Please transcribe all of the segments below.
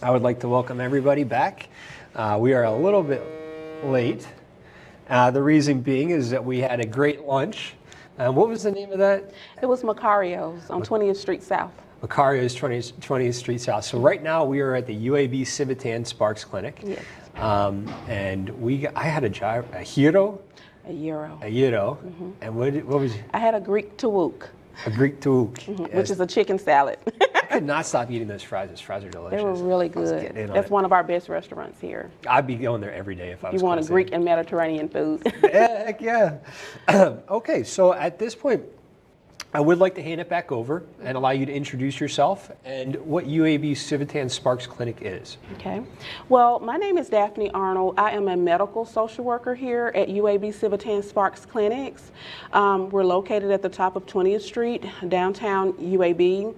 I would like to welcome everybody back. We are a little bit late. The reason being is that we had a great lunch. What was the name of that? It was Macario's on 20th Street South. Macario's 20th Street South. So right now we are at the UAB Civitan-Sparks clinic. Yes. And I had a gyro. A gyro. A gyro. Mm-hmm. And what was it? I had a Greek tawuk. A Greek tawuk. Mm-hmm. Yes. Which is a chicken salad. I could not stop eating those fries. Those fries are delicious. They were really good. That's one of our best restaurants here. I'd be going there every day if I was. You want a Greek and Mediterranean food. Heck yeah. Okay, so at this point, I would like to hand it back over and allow you to introduce yourself and what UAB Civitan-Sparks Clinic is. Okay. Well, my name is Daphne Arnold. I am a medical social worker here at UAB Civitan-Sparks Clinics. We're located at the top of 20th Street, downtown UAB.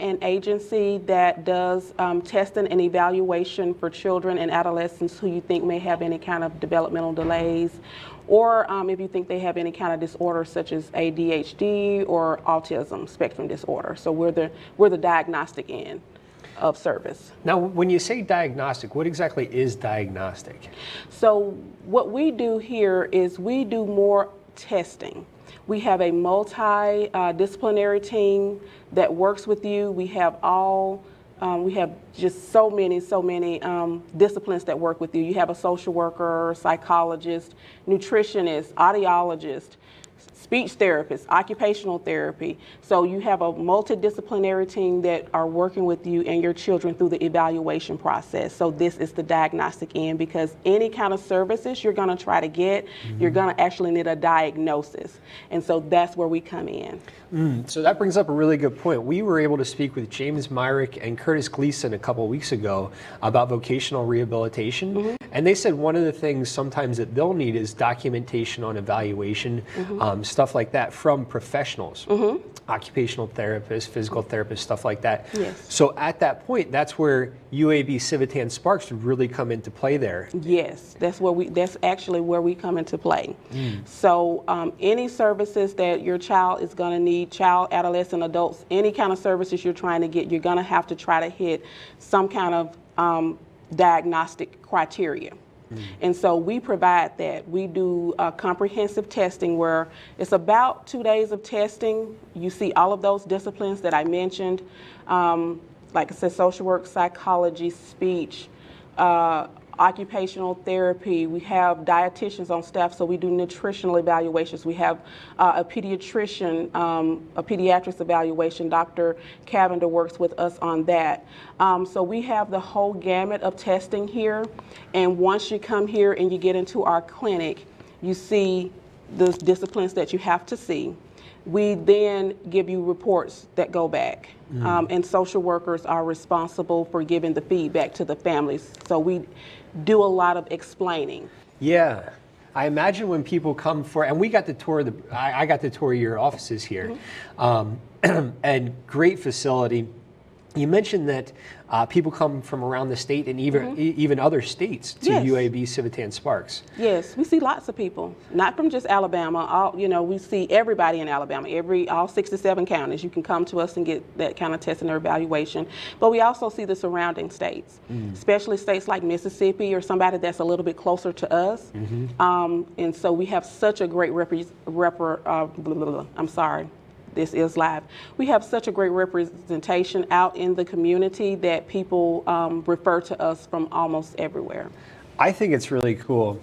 An agency that does testing and evaluation for children and adolescents who you think may have any kind of developmental delays, or if you think they have any kind of disorder such as ADHD or autism spectrum disorder. So we're the diagnostic end of service. Now, when you say diagnostic, what exactly is diagnostic? So what we do here is we do more testing. We have a multidisciplinary team that works with you. We have we have just so many disciplines that work with you. You have a social worker, psychologist, nutritionist, audiologist, speech therapist, occupational therapy. So you have a multidisciplinary team that are working with you and your children through the evaluation process. So this is the diagnostic end, because any kind of services you're going to try to get, you're going to actually need a diagnosis. And so that's where we come in. So that brings up a really good point. We were able to speak with James Myrick and Curtis Gleason a couple of weeks ago about vocational rehabilitation. And they said one of the things sometimes that they'll need is documentation on evaluation, stuff like that from professionals, occupational therapists, physical therapists, stuff like that. Yes. So at that point, that's where UAB Civitan-Sparks would really come into play there. Yes, that's actually where we come into play. So any services that your child is going to need, child, adolescent, adults, any kind of services you're trying to get, you're going to have to try to hit some kind of diagnostic criteria. And so we provide that. We do comprehensive testing where it's about 2 days of testing. You see all of those disciplines that I mentioned, like I said, social work, psychology, speech, occupational therapy. We have dietitians on staff, so we do nutritional evaluations. We have a pediatrician, a pediatrics evaluation. Dr. Cavender works with us on that. So we have the whole gamut of testing here. And once you come here and you get into our clinic, you see the disciplines that you have to see. We then give you reports that go back. And social workers are responsible for giving the feedback to the families. So we do a lot of explaining. Yeah. I imagine when people come and we got to tour I got to tour your offices here, and great facility. You mentioned that people come from around the state and even other states to UAB Civitan-Sparks. Yes, we see lots of people, not from just Alabama. We see everybody in Alabama, all 67 counties. You can come to us and get that kind of testing or evaluation. But we also see the surrounding states, especially states like Mississippi or somebody that's a little bit closer to us. And so we have such a great this is live. We have such a great representation out in the community that people refer to us from almost everywhere. I think it's really cool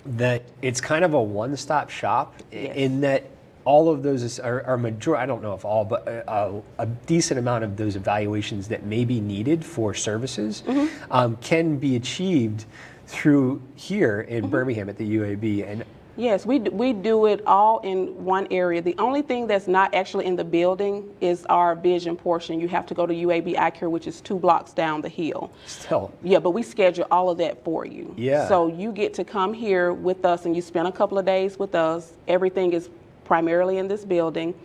that it's kind of a one-stop shop in that all of those are majority, I don't know if all, but a decent amount of those evaluations that may be needed for services can be achieved through here in Birmingham at the UAB. And yes, we do it all in one area. The only thing that's not actually in the building is our vision portion. You have to go to UAB Eye Care, which is 2 blocks down the hill. Still. Yeah, but we schedule all of that for you. Yeah. So you get to come here with us and you spend a couple of days with us. Everything is primarily in this building.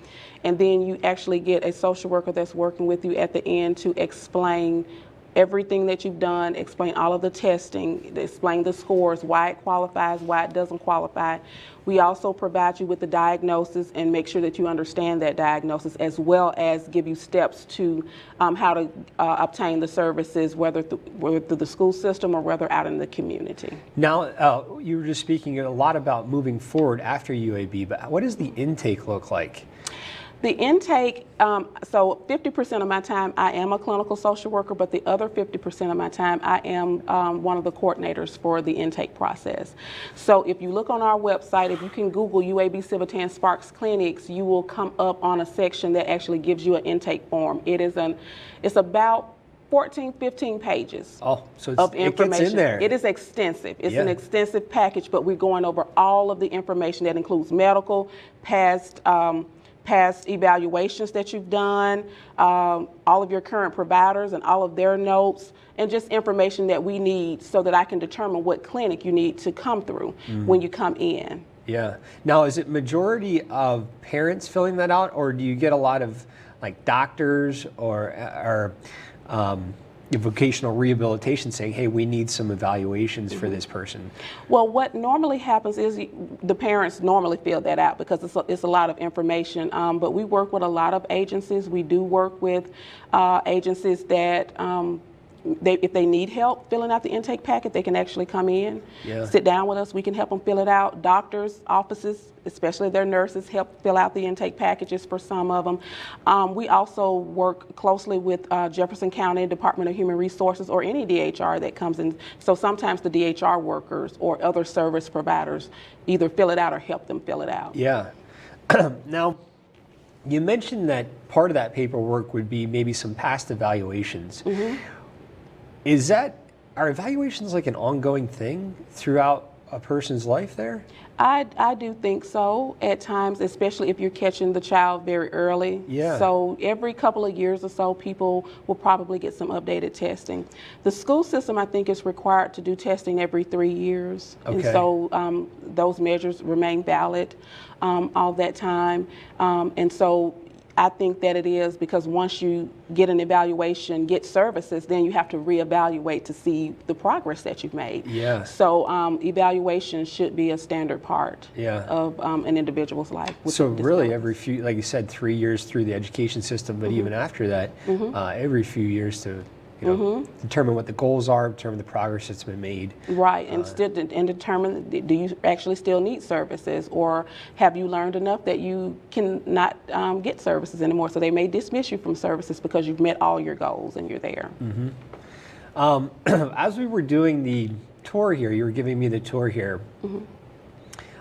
And then you actually get a social worker that's working with you at the end to explain everything that you've done, explain all of the testing, explain the scores, why it qualifies, why it doesn't qualify. We also provide you with the diagnosis and make sure that you understand that diagnosis, as well as give you steps to how to obtain the services, whether through the school system or whether out in the community. Now, you were just speaking a lot about moving forward after UAB, but what does the intake look like? The intake, so 50% of my time I am a clinical social worker, but the other 50% of my time I am one of the coordinators for the intake process. So if you look on our website, if you can Google UAB Civitan-Sparks clinics, you will come up on a section that actually gives you an intake form. It's about 14, 15 pages of information. It gets in there. It is extensive. It's an extensive package, but we're going over all of the information that includes medical, past evaluations that you've done, all of your current providers and all of their notes, and just information that we need so that I can determine what clinic you need to come through when you come in. Yeah. Now, is it majority of parents filling that out, or do you get a lot of like doctors or vocational rehabilitation saying, hey, we need some evaluations for this person? Well, what normally happens is the parents normally fill that out because it's a lot of information, but we work with a lot of agencies. We do work with agencies that if they need help filling out the intake packet, they can actually come in, sit down with us. We can help them fill it out. Doctors' offices, especially their nurses, help fill out the intake packages for some of them. We also work closely with Jefferson County Department of Human Resources or any DHR that comes in. So sometimes the DHR workers or other service providers either fill it out or help them fill it out. Yeah. Now, you mentioned that part of that paperwork would be maybe some past evaluations. Are evaluations like an ongoing thing throughout a person's life there? I do think so at times, especially if you're catching the child very early. Yeah. So every couple of years or so, people will probably get some updated testing. The school system, I think, is required to do testing every 3 years. Okay. And so those measures remain valid all that time. And so I think that it is because once you get an evaluation, get services, then you have to reevaluate to see the progress that you've made. Yeah. So evaluation should be a standard part of an individual's life. So really every few, like you said, 3 years through the education system, but even after that, every few years to determine what the goals are, determine the progress that's been made. Right, and determine, do you actually still need services, or have you learned enough that you cannot get services anymore? So they may dismiss you from services because you've met all your goals and you're there. As we were doing the tour here, you were giving me the tour here,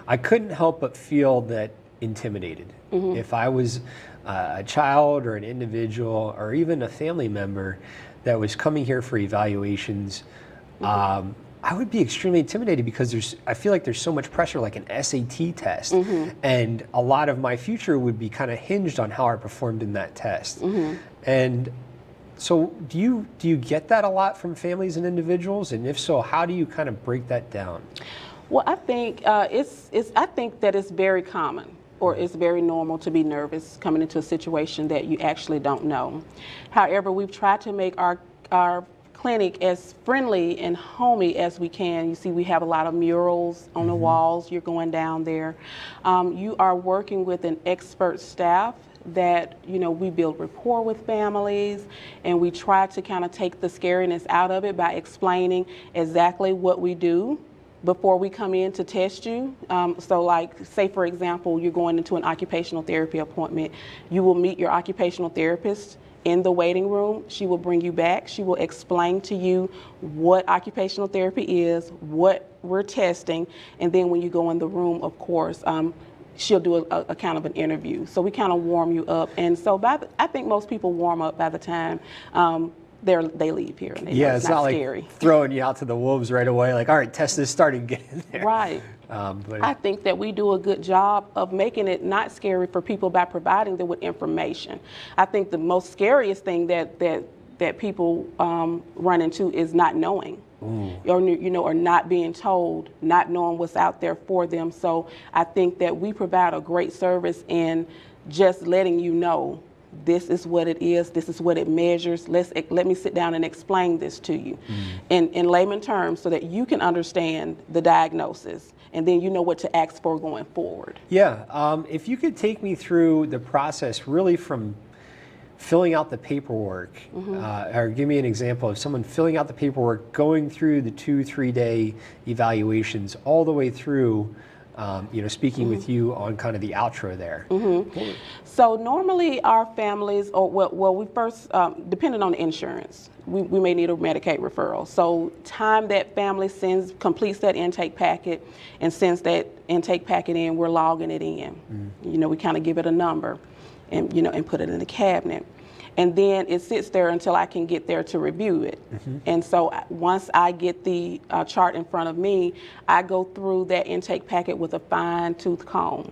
I couldn't help but feel that intimidated. If I was a child or an individual or even a family member that was coming here for evaluations, I would be extremely intimidated because I feel like there's so much pressure, like an SAT test, and a lot of my future would be kind of hinged on how I performed in that test. And so do you get that a lot from families and individuals? And if so, how do you kind of break that down? Well, I think I think that it's very common, or it's very normal to be nervous coming into a situation that you actually don't know. However, we've tried to make our clinic as friendly and homey as we can. You see, we have a lot of murals on the walls. You're going down there. You are working with an expert staff that, we build rapport with families, and we try to kind of take the scariness out of it by explaining exactly what we do before we come in to test you. So like, say for example, you're going into an occupational therapy appointment. You will meet your occupational therapist in the waiting room. She will bring you back. She will explain to you what occupational therapy is, what we're testing, and then when you go in the room, of course, she'll do a kind of an interview. So we kind of warm you up. And so I think most people warm up by the time they leave here, and it's not scary. Like throwing you out to the wolves right away, like, all right, test this, start and get in there. Right. But I think that we do a good job of making it not scary for people by providing them with information. I think the most scariest thing that people run into is not knowing, or not being told, not knowing what's out there for them. So I think that we provide a great service in just letting you know this is what it is, this is what it measures. Let me sit down and explain this to you in layman terms so that you can understand the diagnosis, and then you know what to ask for going forward. Yeah, if you could take me through the process really from filling out the paperwork, or give me an example of someone filling out the paperwork, going through the 2-3 day evaluations, all the way through, speaking with you on kind of the outro there. So normally our families, or well, we first, depending on the insurance, we may need a Medicaid referral. So time that family completes that intake packet and sends that intake packet in, we're logging it in. We kind of give it a number and, and put it in the cabinet. And then it sits there until I can get there to review it. And so once I get the chart in front of me, I go through that intake packet with a fine-tooth comb.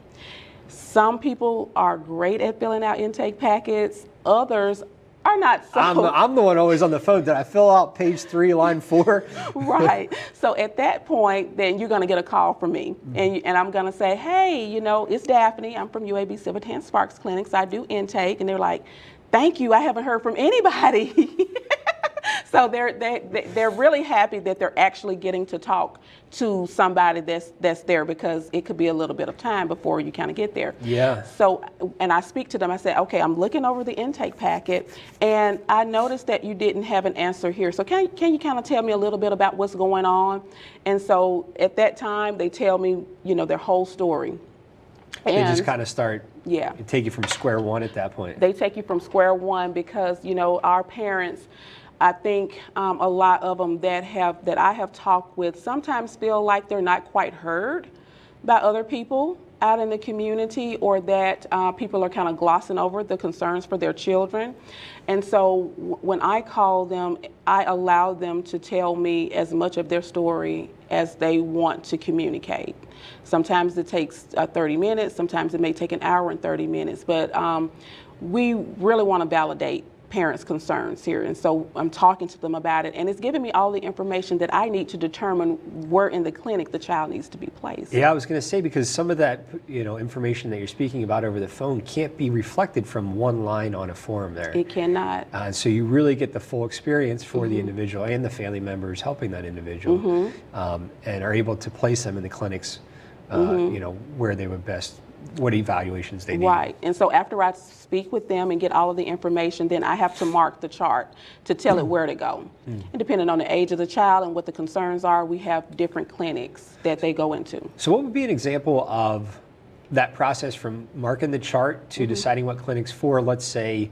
Some people are great at filling out intake packets. Others are not so. I'm the one always on the phone. Did I fill out page 3, line 4? Right. So at that point, then you're going to get a call from me. And I'm going to say, hey, it's Daphne. I'm from UAB Civitan-Sparks clinics. I do intake. And they're like, thank you. I haven't heard from anybody. So they're really happy that they're actually getting to talk to somebody that's there, because it could be a little bit of time before you kind of get there. Yeah. So, and I speak to them, I say, okay, I'm looking over the intake packet and I noticed that you didn't have an answer here. So can you kind of tell me a little bit about what's going on? And so at that time they tell me, their whole story. And they just kind of start, yeah, take you from square one at that point. They take you from square one because, our parents, I think a lot of them that I have talked with sometimes feel like they're not quite heard by other people out in the community, or that people are kind of glossing over the concerns for their children. And so when I call them, I allow them to tell me as much of their story as they want to communicate. Sometimes it takes 30 minutes, sometimes it may take an hour and 30 minutes, but we really want to validate parents' concerns here. And so I'm talking to them about it, and it's giving me all the information that I need to determine where in the clinic the child needs to be placed. Yeah, I was going to say, because some of that, information that you're speaking about over the phone can't be reflected from one line on a form there. It cannot. So you really get the full experience for the individual and the family members helping that individual, and are able to place them in the clinics, where they would best, what evaluations they need. Right. And so after I speak with them and get all of the information, then I have to mark the chart to tell it where to go. And depending on the age of the child and what the concerns are, we have different clinics that they go into. So what would be an example of that process from marking the chart to deciding what clinics for, let's say,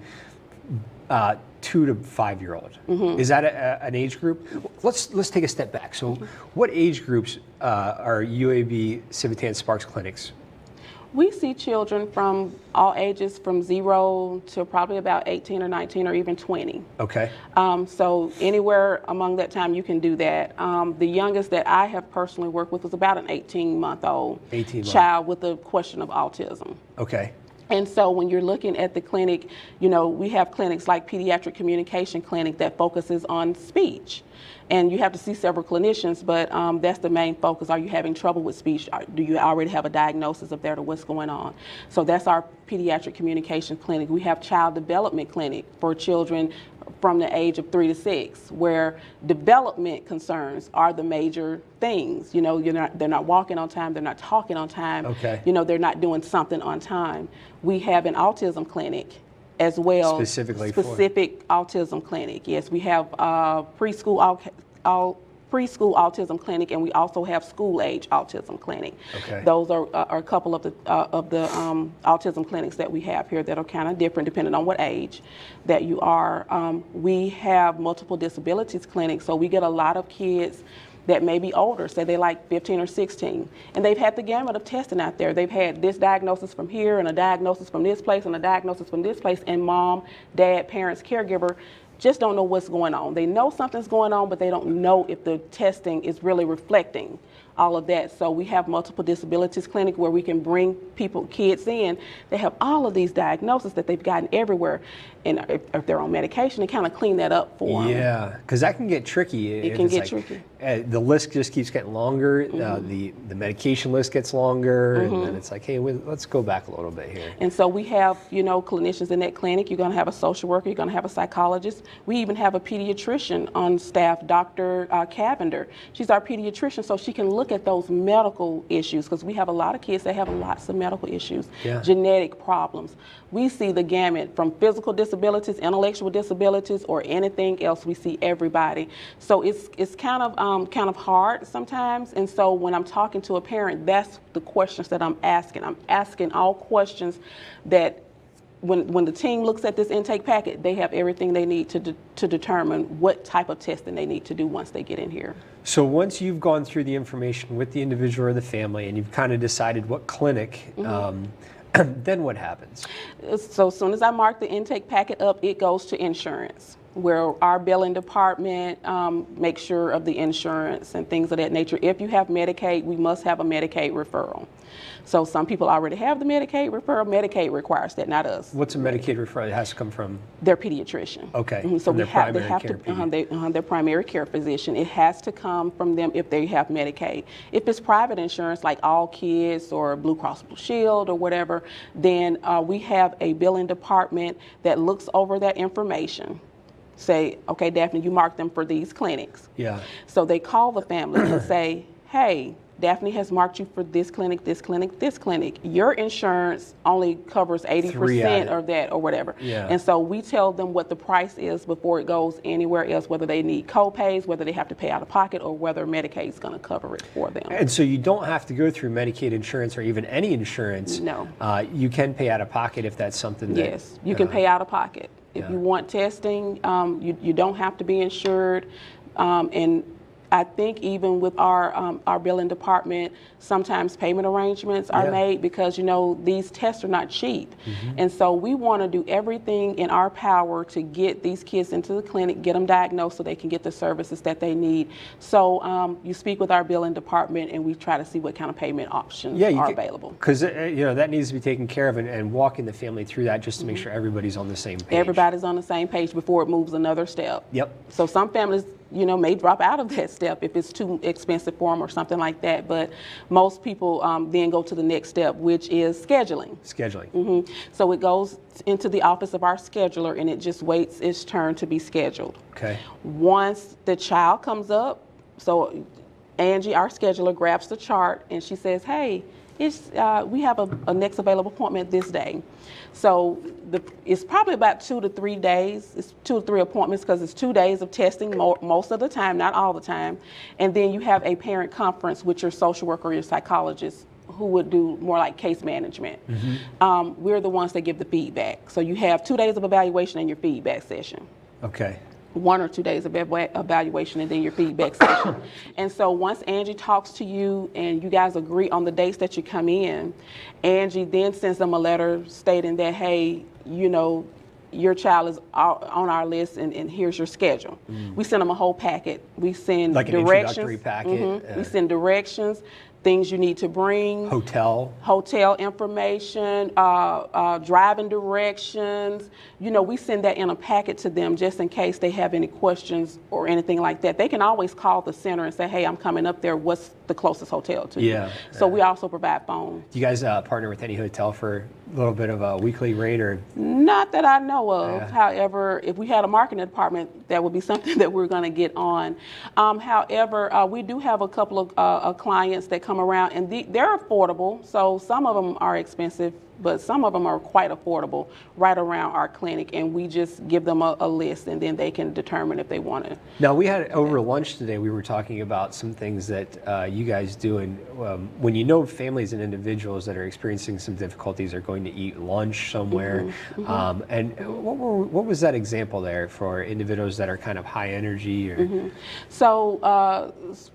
2 to 5 year old? Is that an age group? Let's take a step back. So what age groups are UAB Civitan-Sparks clinics? We see children from all ages, from 0 to probably about 18 or 19 or even 20. Okay. So anywhere among that time you can do that. The youngest that I have personally worked with was about an 18-month-old child with a question of autism. Okay. And so when you're looking at the clinic, we have clinics like Pediatric Communication Clinic that focuses on speech. And you have to see several clinicians, but that's the main focus. Are you having trouble with speech? Do you already have a diagnosis of that, or what's going on? So that's our Pediatric Communication Clinic. We have Child Development Clinic for children from the age of 3 to 6, where development concerns are the major things. They're not walking on time, they're not talking on time. Okay. They're not doing something on time. We have an autism clinic as well. Specific autism clinic. Yes, we have preschool autism clinic, and we also have school age autism clinic. Okay. Those are a couple of the autism clinics that we have here that are kind of different depending on what age that you are. We have multiple disabilities clinics, so we get a lot of kids that may be older, say they're like 15 or 16, and they've had the gamut of testing out there. They've had this diagnosis from here, and a diagnosis from this place, and a diagnosis from this place, and mom, dad, parents, caregiver just don't know what's going on. They know something's going on, but they don't know if the testing is really reflecting all of that. So we have multiple disabilities clinic where we can bring kids in. They have all of these diagnoses that they've gotten everywhere. And if they're on medication, they kind of clean that up for them. Yeah, because that can get tricky. It can get tricky. The list just keeps getting longer. The medication list gets longer, and then it's like, hey, let's go back a little bit here. And so we have, clinicians in that clinic. You're going to have a social worker. You're going to have a psychologist. We even have a pediatrician on staff, Dr. Cavender. She's our pediatrician, so she can look at those medical issues, because we have a lot of kids that have lots of medical issues, genetic problems. We see the gamut from physical disabilities, intellectual disabilities, or anything else. We see everybody. So it's kind of hard sometimes. And so when I'm talking to a parent, that's the questions that I'm asking. I'm asking all questions that when the team looks at this intake packet, they have everything they need to determine what type of testing they need to do once they get in here. So once you've gone through the information with the individual or the family, and you've kind of decided what clinic, then what happens? So as soon as I mark the intake packet up, it goes to insurance, where our billing department makes sure of the insurance and things of that nature. If you have Medicaid, we must have a Medicaid referral. So some people already have the Medicaid referral. Medicaid requires that, not us. What's a Medicaid referral? It has to come from their pediatrician. Okay. So from they their primary have care to their primary care physician. It has to come from them if they have Medicaid. If it's private insurance like All Kids or Blue Cross Blue Shield or whatever, then we have a billing department that looks over that information. Say, okay, Daphne, you marked them for these clinics. Yeah. So they call the family and say, hey, Daphne has marked you for this clinic, this clinic, this clinic. Your insurance only covers 80% of that or whatever. Yeah. And so we tell them what the price is before it goes anywhere else, whether they need co-pays, whether they have to pay out of pocket, or whether Medicaid is going to cover it for them. And so you don't have to go through Medicaid insurance or even any insurance. No. You can pay out of pocket if that's something that... Yes, you can pay out of pocket. If you want testing, you don't have to be insured. And I think even with our billing department, sometimes payment arrangements are made because, these tests are not cheap. And so we want to do everything in our power to get these kids into the clinic, get them diagnosed so they can get the services that they need. So you speak with our billing department and we try to see what kind of payment options are available. Because, that needs to be taken care of, and walking the family through that just to make sure everybody's on the same page. Everybody's on the same page before it moves another step. Yep. So some families, may drop out of that step if it's too expensive for them or something like that. But most people then go to the next step, which is scheduling. Scheduling. So it goes into the office of our scheduler, and it just waits its turn to be scheduled. Okay. Once the child comes up, so Angie, our scheduler, grabs the chart and she says, hey, we have a next available appointment this day. So it's probably about 2 to 3 days. It's 2 to 3 appointments because it's 2 days of testing most of the time, not all the time. And then you have a parent conference with your social worker or your psychologist who would do more like case management. We're the ones that give the feedback. So you have 2 days of evaluation and your feedback session. Okay. 1 or 2 days of evaluation and then your feedback session. And so once Angie talks to you and you guys agree on the dates that you come in, Angie then sends them a letter stating that, hey, your child is on our list and here's your schedule. We send them a whole packet. We send like directions. An introductory packet. We send directions, things you need to bring. Hotel information, driving directions. We send that in a packet to them just in case they have any questions or anything like that. They can always call the center and say, hey, I'm coming up there. What's the closest hotel to you? So we also provide phone. Do you guys partner with any hotel for a little bit of a weekly rate or? Not that I know of. However, if we had a marketing department, that would be something that we're going to get on. However, we do have a couple of clients that come around and they're affordable. So some of them are expensive, but some of them are quite affordable right around our clinic, and we just give them a list and then they can determine if they want to. Now, we had over lunch today, we were talking about some things that you guys do, and when families and individuals that are experiencing some difficulties are going to eat lunch somewhere, and what was that example there for individuals that are kind of high energy? Or? So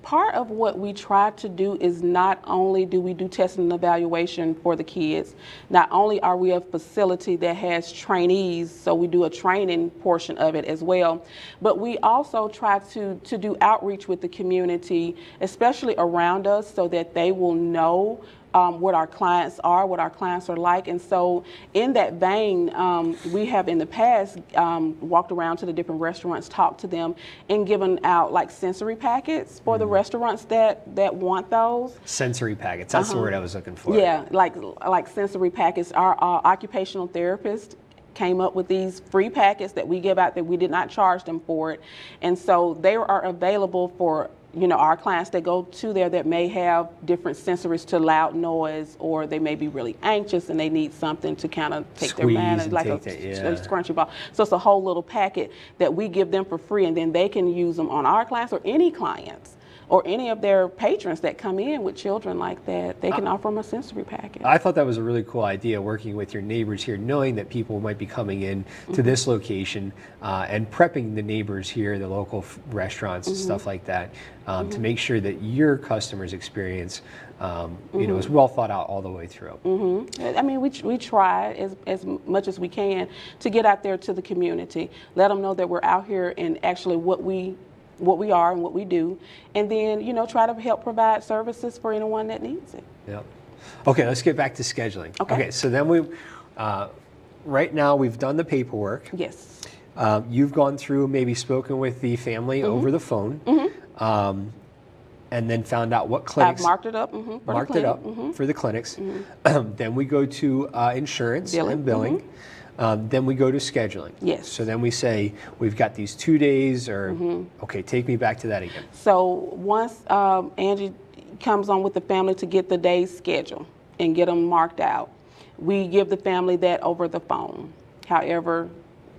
part of what we try to do is not only do we do testing and evaluation for the kids, not only are we a facility that has trainees, so we do a training portion of it as well, but we also try to do outreach with the community, especially around us, so that they will know what our clients are, what our clients are like. And so in that vein, we have in the past walked around to the different restaurants, talked to them, and given out like sensory packets for the restaurants that want those. Sensory packets, that's the word I was looking for. Yeah, like sensory packets. Our occupational therapist came up with these free packets that we give out that we did not charge them for it. And so they are available for our clients that go to there that may have different sensories to loud noise, or they may be really anxious and they need something to kind of take their mind, like a scrunchy ball. So it's a whole little packet that we give them for free, and then they can use them on our clients or any clients or any of their patrons that come in with children like that. They can offer them a sensory package. I thought that was a really cool idea, working with your neighbors here, knowing that people might be coming in to this location and prepping the neighbors here, the local restaurants and stuff like that, to make sure that your customers' experience is well thought out all the way through. I mean, we try as much as we can to get out there to the community, let them know that we're out here and actually what we are and what we do, and then try to help provide services for anyone that needs it. Yep. Okay, let's get back to scheduling. Okay, so then right now we've done the paperwork. Yes. You've gone through, maybe spoken with the family over the phone, and then found out what clinics. I've marked it up. For the clinics. Then we go to insurance and billing. Then we go to scheduling. Yes. So then we say, we've got these 2 days, or, okay, take me back to that again. So once Angie comes on with the family to get the day's schedule and get them marked out, we give the family that over the phone. However,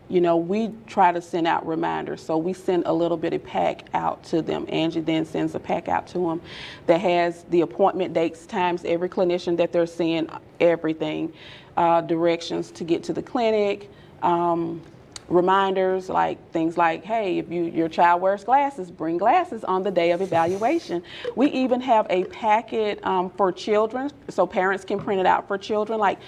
we try to send out reminders. So we send a little bitty pack out to them. Angie then sends a pack out to them that has the appointment dates, times, every clinician that they're seeing, everything, directions to get to the clinic, reminders like things like, hey, if your child wears glasses, bring glasses on the day of evaluation. We even have a packet for children, so parents can print it out for children, like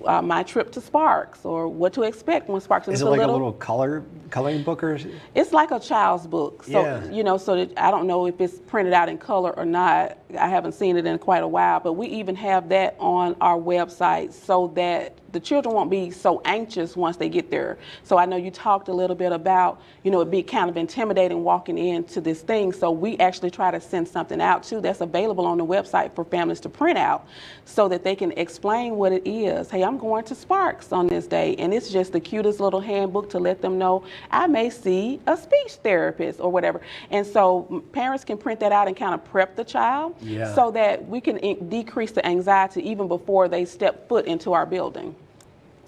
my trip to Sparks, or what to expect when Sparks. Is it like a little coloring book, or? It's like a child's book. So so that, I don't know if it's printed out in color or not. I haven't seen it in quite a while, but we even have that on our website so that the children won't be so anxious once they get there. So I know you talked a little bit about, it be kind of intimidating walking into this thing. So we actually try to send something out too that's available on the website for families to print out so that they can explain what it is. Hey, I'm going to Sparks on this day, and it's just the cutest little handbook to let them know I may see a speech therapist or whatever. And so parents can print that out and kind of prep the child so that we can decrease the anxiety even before they step foot into our building.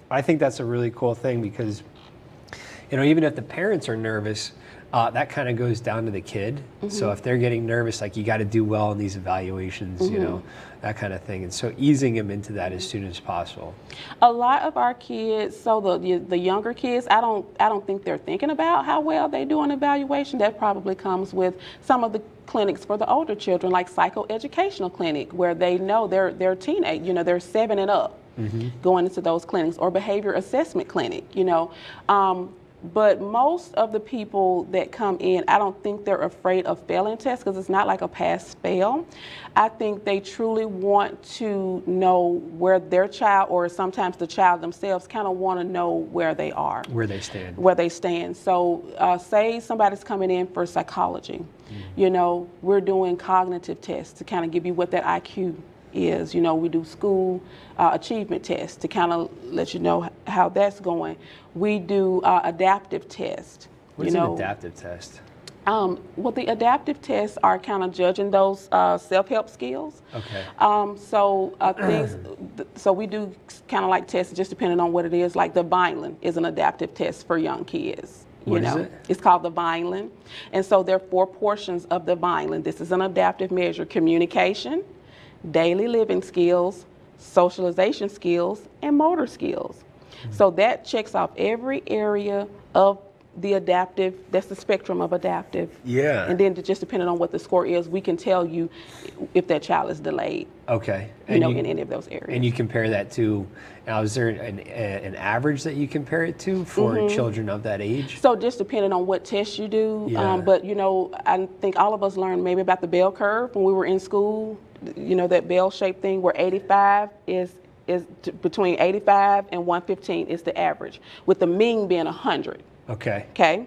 I think that's a really cool thing because, even if the parents are nervous, that kind of goes down to the kid. So if they're getting nervous, like you got to do well in these evaluations, that kind of thing. And so easing them into that as soon as possible. A lot of our kids, so the younger kids, I don't think they're thinking about how well they do on evaluation. That probably comes with some of the clinics for the older children, like psychoeducational clinic, where they know they're teenage, they're 7 and up. Going into those clinics, or behavior assessment clinic, but most of the people that come in, I don't think they're afraid of failing tests because it's not like a pass-fail. I think they truly want to know where their child, or sometimes the child themselves, kind of want to know where they are. Where they stand. So say somebody's coming in for psychology, we're doing cognitive tests to kind of give you what that IQ is. We do school achievement tests to kind of let you know how that's going. We do adaptive tests. What is an adaptive test? Well, the adaptive tests are kind of judging those self-help skills. Okay. So we do kind of like tests just depending on what it is. Like the Vineland is an adaptive test for young kids. What is it? It's called the Vineland. And so there are 4 portions of the Vineland. This is an adaptive measure: communication, daily living skills, socialization skills, and motor skills. So that checks off every area of the adaptive, that's the spectrum of adaptive. Yeah. And then just depending on what the score is, we can tell you if that child is delayed. Okay. In any of those areas. And you compare that to, now is there an average that you compare it to for children of that age? So just depending on what test you do, Yeah. but I think all of us learned maybe about the bell curve when we were in school, that bell-shaped thing where 85 is between 85 and 115 is the average, with the mean being 100. Okay. Okay?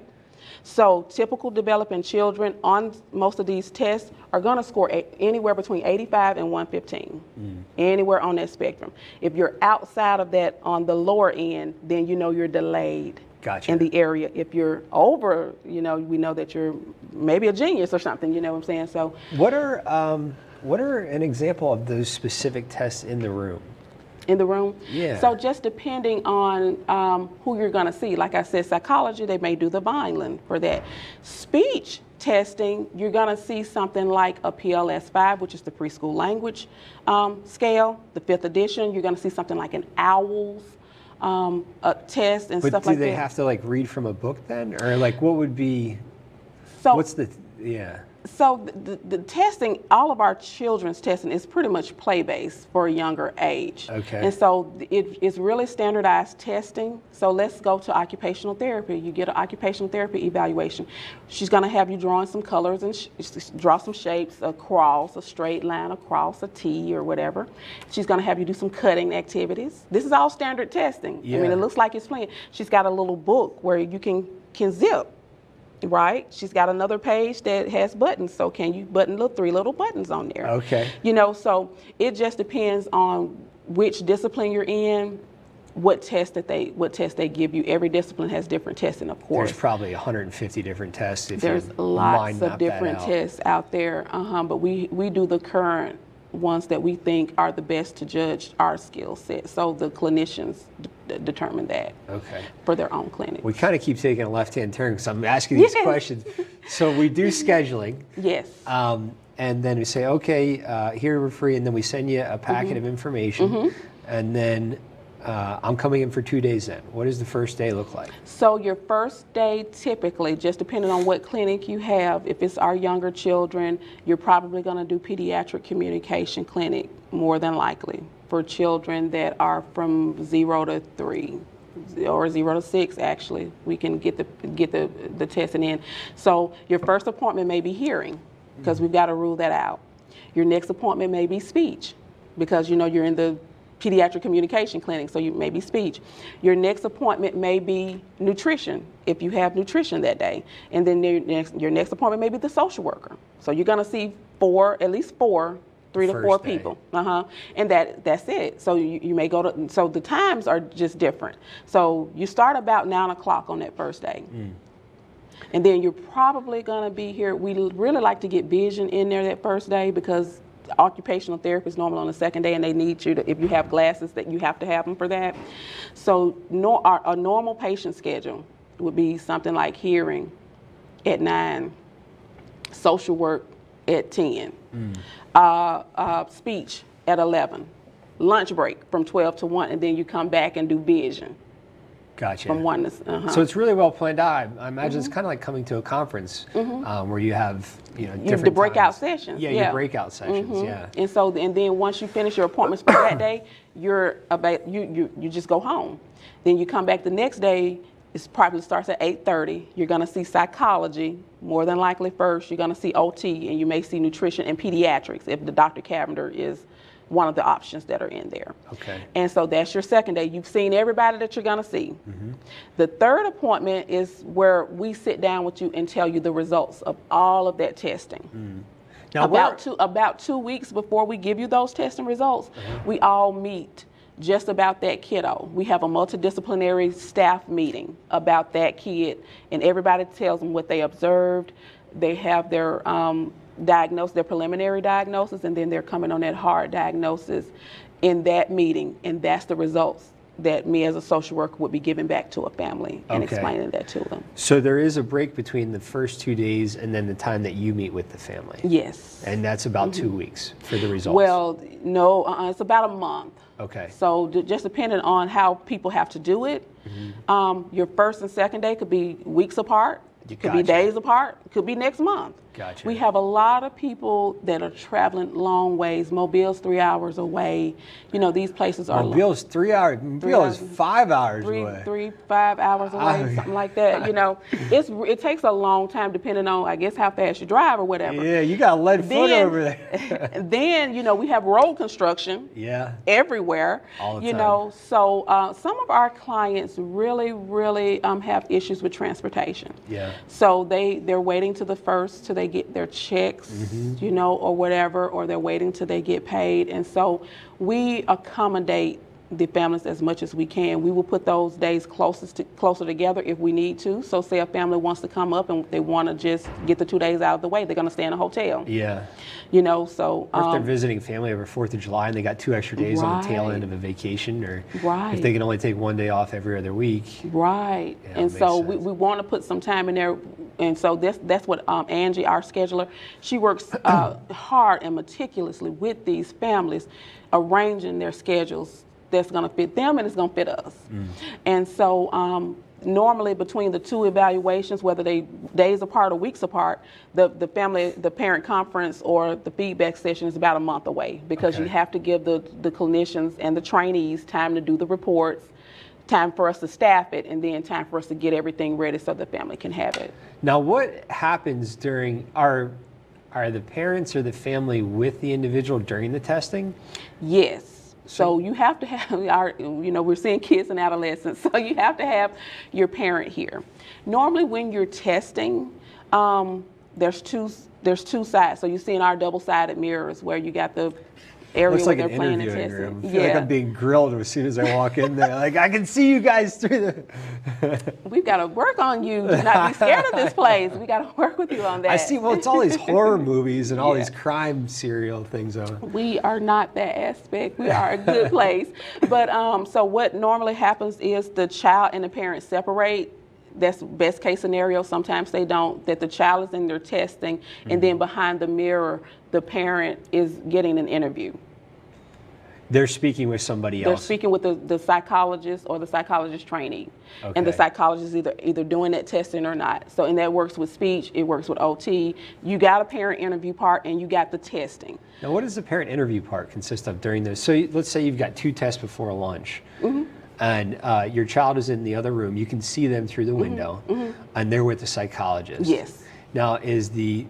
So typical developing children on most of these tests are going to score anywhere between 85 and 115, anywhere on that spectrum. If you're outside of that on the lower end, then you're delayed. Gotcha. In the area. If you're over, we know that you're maybe a genius or something, you know what I'm saying? So what are an example of those specific tests in the room? In the room? Yeah. So just depending on who you're going to see. Like I said, psychology, they may do the Vineland for that. Speech testing, you're going to see something like a PLS-5, which is the preschool language scale, the 5th edition. You're going to see something like an OWLS test and stuff like that. But do they have to read from a book then? Or what would be, So the testing, all of our children's testing is pretty much play-based for a younger age. Okay. And so it's really standardized testing. So let's go to occupational therapy. You get an occupational therapy evaluation. She's going to have you drawing some colors and draw some shapes, a cross, a straight line, a cross, a T, or whatever. She's going to have you do some cutting activities. This is all standard testing. Yeah. I mean, it looks like it's playing. She's got a little book where you can zip. Right? She's got another page that has buttons. So can you button 3 little buttons on there? Okay. So it just depends on which discipline you're in, what test they give you. Every discipline has different testing, of course. There's probably 150 different tests. There's lots of different tests out there, but we do the current ones that we think are the best to judge our skill set. So the clinicians determine that for their own clinic. We kind of keep taking a left-hand turn because I'm asking these questions. So we do scheduling. Yes. And then we say, okay, here we're free, and then we send you a packet of information, and then I'm coming in for 2 days then. What does the first day look like? So your first day typically, just depending on what clinic you have, if it's our younger children, you're probably going to do pediatric communication clinic more than likely for children that are from 0 to 3 or 0 to 6 actually. We can get the testing in. So your first appointment may be hearing because we've got to rule that out. Your next appointment may be speech because you're in the pediatric communication clinic, so you may be speech. Your next appointment may be nutrition, if you have nutrition that day. And then your next appointment may be the social worker. So you're going to see at least 3 to 4 people. And that's it. So you may go to, so the times are just different. So you start about 9 o'clock on that first day. And then you're probably going to be here. We really like to get vision in there that first day because occupational therapy is normally on the second day, and they need you to, if you have glasses, that you have to have them for that. So a normal patient schedule would be something like hearing at 9, social work at 10, speech at 11, lunch break from 12 to 1, and then you come back and do vision. Gotcha. From 1 to, So it's really well planned out. I imagine it's kind of like coming to a conference where you have different the breakout times. sessions. Yeah, your breakout sessions. Yeah. And then once you finish your appointments for that day, you just go home. Then you come back the next day. It probably starts at 8:30. You're going to see psychology more than likely first. You're going to see OT, and you may see nutrition and pediatrics if the Dr. Cavender is one of the options that are in there. Okay. And so that's your second day. You've seen everybody that you're going to see. The third appointment is where we sit down with you and tell you the results of all of that testing. Now about 2 weeks before we give you those testing results, we all meet just about that kiddo. We have a multidisciplinary staff meeting about that kid, and everybody tells them what they observed. They have their their preliminary diagnosis, and then they're coming on that hard diagnosis in that meeting, and that's the results that me as a social worker would be giving back to a family and Okay. explaining that to them. So there is a break between the first 2 days and then the time that you meet with the family. Yes. And that's about 2 weeks for the results. Well, no, it's about a month. Okay. So just depending on how people have to do it, your first and second day could be weeks apart, could be Gotcha. days apart, could be next month. Gotcha. We have a lot of people that are traveling long ways. Mobile's 3 hours away. You know, these places are Mobille's 3 hours. Mobile is 5 hours away. 5 hours away, something like that. You know, it takes a long time depending on, I guess, how fast you drive or whatever. Yeah, you got a lead foot over there. Then, you know, we have road construction. Yeah. Everywhere, All the you time. know. So some of our clients really have issues with transportation. Yeah. So they're waiting to the first till they get their checks, you know, or whatever, or they're waiting till they get paid. And so we accommodate the families as much as we can. We will put those days closer together if we need to. So say a family wants to come up and they want to just get the 2 days out of the way, they're going to stay in a hotel. Yeah. You know, so Or if they're visiting family over 4th of July and they got 2 extra days on the tail Right. end of a vacation, or Right. if they can only take 1 day off every other week. Right. Yeah, And makes so sense. we want to put some time in there. And so that's what Angie, our scheduler, she works hard and meticulously with these families, arranging their schedules that's going to fit them and it's going to fit us. And so normally between the 2 evaluations, whether they days apart or weeks apart, the parent conference or the feedback session is about a month away, because you Okay. have to give the clinicians and the trainees time to do the reports, time for us to staff it, and then time for us to get everything ready so the family can have it. Now, what happens during, are the parents or the family with the individual during the testing? Yes. So you have to have we're seeing kids and adolescents, so you have to have your parent here. Normally when you're testing, there's two sides. So you see in our double-sided mirrors where you got the area Looks where like an they're playing and interviewing testing. room. I feel like I'm being grilled as soon as I walk in there. Like, I can see you guys through the... We've got to work on you to not be scared of this place. We got to work with you on that. I see, well, it's all these horror movies and all Yeah. these crime serial things on. We are not that aspect. We are a good place. But so what normally happens is the child and the parent separate. That's best case scenario. Sometimes they don't. That the child is in their testing, and then behind the mirror, the parent is getting an interview. They're speaking with somebody They're else. speaking with the psychologist or the psychologist trainee. And the Okay. psychologist is either doing that testing or not. So, and that works with speech, it works with OT. You got a parent interview part and you got the testing. Now, what does the parent interview part consist of during those? So let's say you've got 2 tests before lunch, and your child is in the other room. You can see them through the window, and they're with the psychologist. Yes. Now, is the,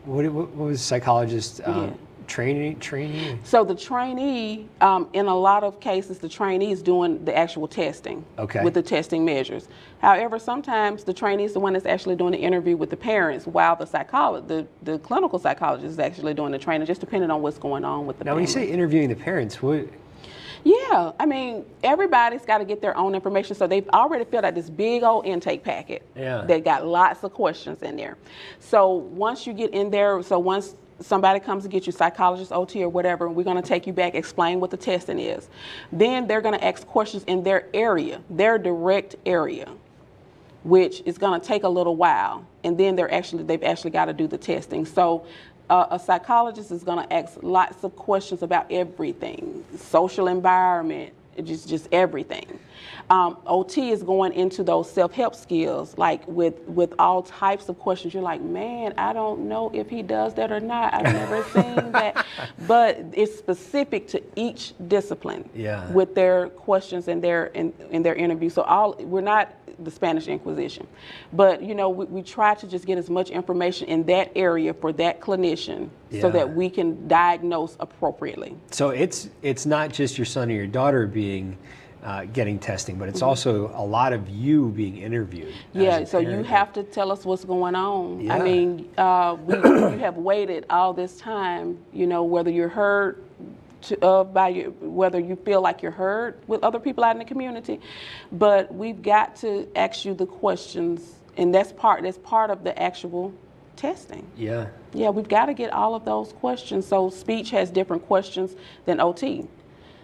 what was the psychologist, Yeah. trainee? So the trainee, in a lot of cases, the trainee is doing the actual testing with the testing measures. However, sometimes the trainee is the one that's actually doing the interview with the parents, while the clinical psychologist is actually doing the training, just depending on what's going on with the Now, when family. you say interviewing the parents, what? Yeah, I mean, everybody's got to get their own information. So they've already filled out this big old intake packet that got lots of questions in there. So once you get in there, once somebody comes to get you, psychologist, OT, or whatever, we're going to take you back, explain what the testing is. Then they're going to ask questions in their area, their direct area, which is going to take a little while. And then they've actually got to do the testing. So a psychologist is going to ask lots of questions about everything, social environment, just everything. OT is going into those self-help skills, like with all types of questions. You're like, man, I don't know if he does that or not. I've never seen that. But it's specific to each discipline with their questions and their interview. So we're not the Spanish Inquisition, but we try to just get as much information in that area for that clinician so that we can diagnose appropriately. So it's not just your son or your daughter getting testing, but it's also a lot of you being interviewed. Yeah, so you have to tell us what's going on. Yeah. I mean, you have waited all this time, whether you're heard whether you feel like you're heard with other people out in the community, but we've got to ask you the questions, and that's part of the actual testing. Yeah. Yeah, we've got to get all of those questions. So speech has different questions than OT.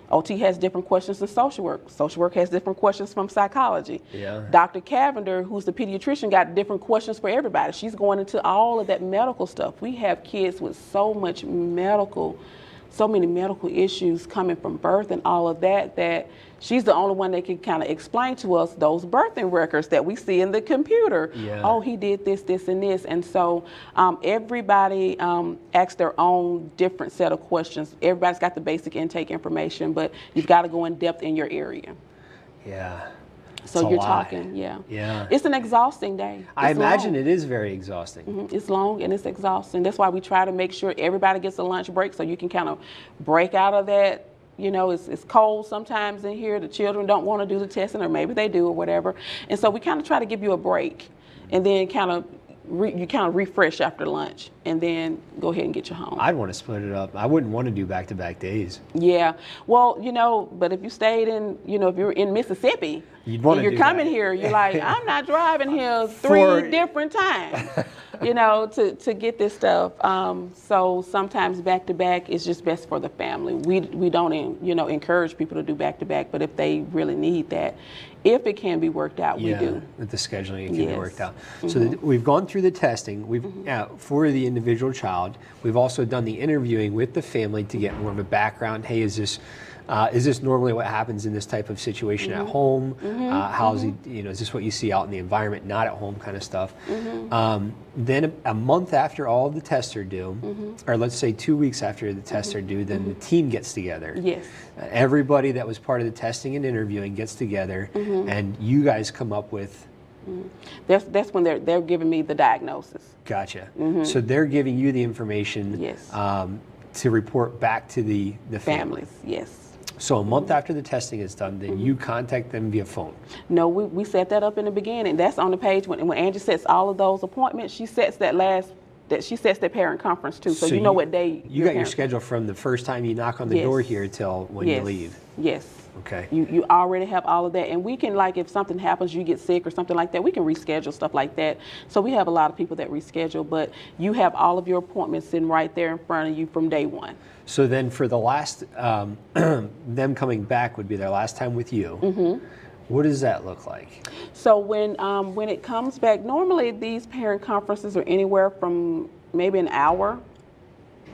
OT has different questions than social work. Social work has different questions from psychology. Yeah. Dr. Cavender, who's the pediatrician, got different questions for everybody. She's going into all of that medical stuff. We have kids with so many medical issues coming from birth and all of that, that she's the only one that can kind of explain to us those birthing records that we see in the computer. Yeah. Oh, he did this, this, and this. And so everybody asks their own different set of questions. Everybody's got the basic intake information, but you've got to go in depth in your area. Yeah. So you're talking, yeah. Yeah. It's an exhausting day. I imagine it is very exhausting. It's long and it's exhausting. That's why we try to make sure everybody gets a lunch break so you can kind of break out of that. You know, it's cold sometimes in here. The children don't want to do the testing, or maybe they do or whatever. And so we kind of try to give you a break, and then kind of refresh after lunch, and then go ahead and get you home. I'd want to split it up. I wouldn't want to do back-to-back days. Yeah. Well, you know, but if you stayed in, you know, if you're in Mississippi, You'd want and to you're do coming that. here, you're like, I'm not driving here three different times, you know, to get this stuff. So sometimes back-to-back is just best for the family. We don't, you know, encourage people to do back-to-back, but if they really need that, if it can be worked out, we do. With the scheduling, it can be Yes. worked out. So we've gone through the testing. We've for the individual child. We've also done the interviewing with the family to get more of a background. Hey, is this normally what happens in this type of situation at home? How's he? You know, is this what you see out in the environment, not at home, kind of stuff? Then a month after all of the tests are due, or let's say 2 weeks after the tests are due, then the team gets together. Yes. Everybody that was part of the testing and interviewing gets together, and you guys come up with. That's when they're giving me the diagnosis. Gotcha. So they're giving you the information. Yes. To report back to the family. Families, yes. So a month after the testing is done, then you contact them via phone. No, we set that up in the beginning. That's on the page when Angie sets all of those appointments. She sets that parent conference too, so you know what day. You got your schedule from the first time you knock on the door here till when you leave. Yes. Okay. You already have all of that, and we can, like, if something happens, you get sick or something like that, we can reschedule stuff like that. So we have a lot of people that reschedule, but you have all of your appointments sitting right there in front of you from day one. So then for the last, them coming back would be their last time with you. What does that look like? So when it comes back, normally these parent conferences are anywhere from maybe an hour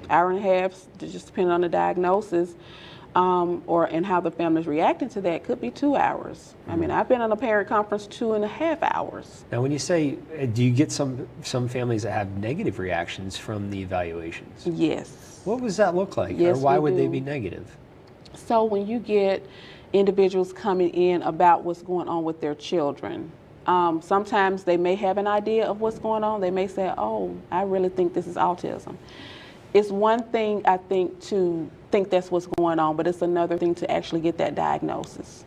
and a half, just depending on the diagnosis. And how the family's reacting to that. Could be 2 hours. I mean, I've been on a parent conference 2.5 hours. Now, when you say, do you get some families that have negative reactions from the evaluations? Yes. What does that look like? Yes, or why we would they do. be negative? So when you get individuals coming in about what's going on with their children, sometimes they may have an idea of what's going on. They may say, oh, I really think this is autism. It's one thing, I think, to think that's what's going on, but it's another thing to actually get that diagnosis.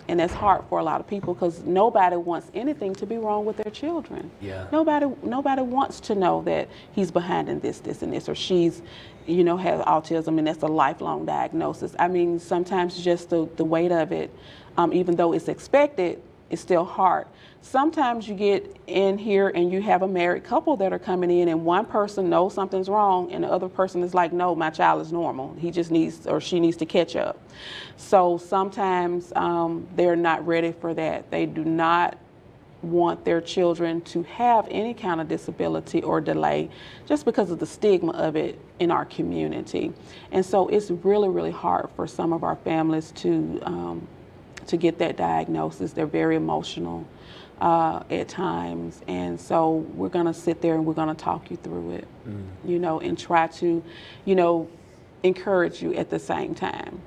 And that's hard for a lot of people because nobody wants anything to be wrong with their children. Yeah. Nobody wants to know that he's behind in this, and this, or she's, you know, has autism and that's a lifelong diagnosis. I mean, sometimes just the weight of it, even though it's expected, it's still hard. Sometimes you get in here and you have a married couple that are coming in and one person knows something's wrong and the other person is like, no, my child is normal. He just needs, or she needs to catch up. So sometimes they're not ready for that. They do not want their children to have any kind of disability or delay just because of the stigma of it in our community. And so it's really, really hard for some of our families to get that diagnosis. They're very emotional at times, and so we're going to sit there and we're going to talk you through it, you know, and try to, you know, encourage you at the same time.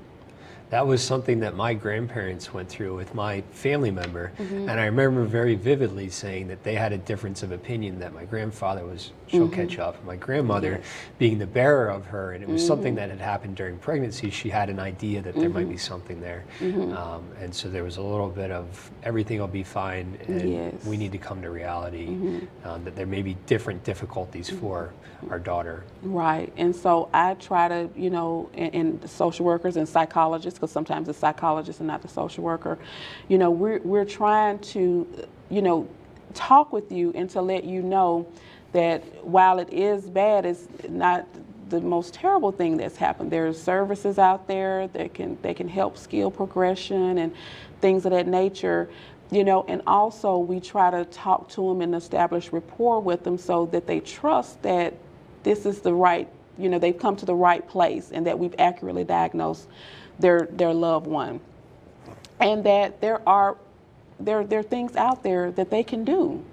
That was something that my grandparents went through with my family member, and I remember very vividly saying that they had a difference of opinion, that my grandfather was, she'll catch up, my grandmother being the bearer of her, and it was something that had happened during pregnancy. She had an idea that there might be something there, and so there was a little bit of everything will be fine, and we need to come to reality that there may be different difficulties for our daughter. Right, and so I try to, you know, and social workers and psychologists, because sometimes the psychologist and not the social worker, you know, we're trying to, you know, talk with you and to let you know that while it is bad, it's not the most terrible thing that's happened. There's services out there that can help skill progression and things of that nature, you know, and also we try to talk to them and establish rapport with them so that they trust that this is the right, you know, they've come to the right place and that we've accurately diagnosed their loved one. And that there are things out there that they can do,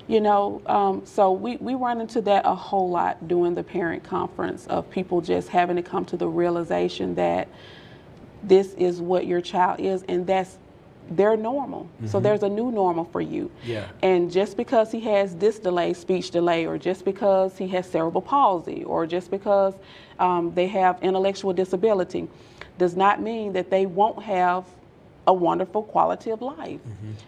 you know. So we run into that a whole lot during the parent conference of people just having to come to the realization that this is what your child is, and that's their normal. So there's a new normal for you. Yeah. And just because he has this delay, speech delay, or just because he has cerebral palsy, or just because they have intellectual disability, does not mean that they won't have a wonderful quality of life.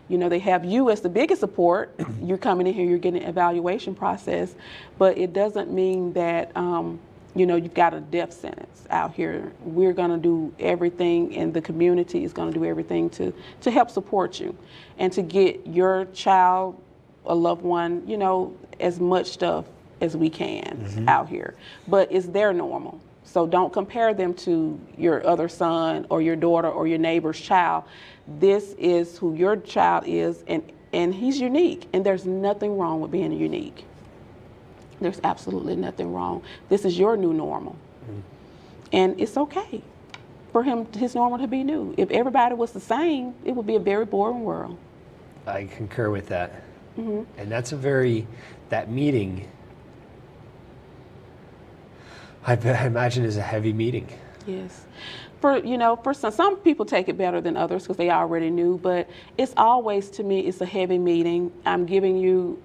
You know, they have you as the biggest support. You're coming in here, you're getting an evaluation process, but it doesn't mean that you know, you've got a death sentence out here. We're going to do everything, and the community is going to do everything to help support you and to get your child, a loved one, you know, as much stuff as we can out here. But it's their normal. So don't compare them to your other son or your daughter or your neighbor's child. This is who your child is, and he's unique, and there's nothing wrong with being unique. There's absolutely nothing wrong. This is your new normal. And it's okay for his normal to be new. If everybody was the same, it would be a very boring world. I concur with that. And that's that meeting, I imagine, is a heavy meeting. Yes. For some people take it better than others because they already knew, but it's always, to me, it's a heavy meeting. I'm giving you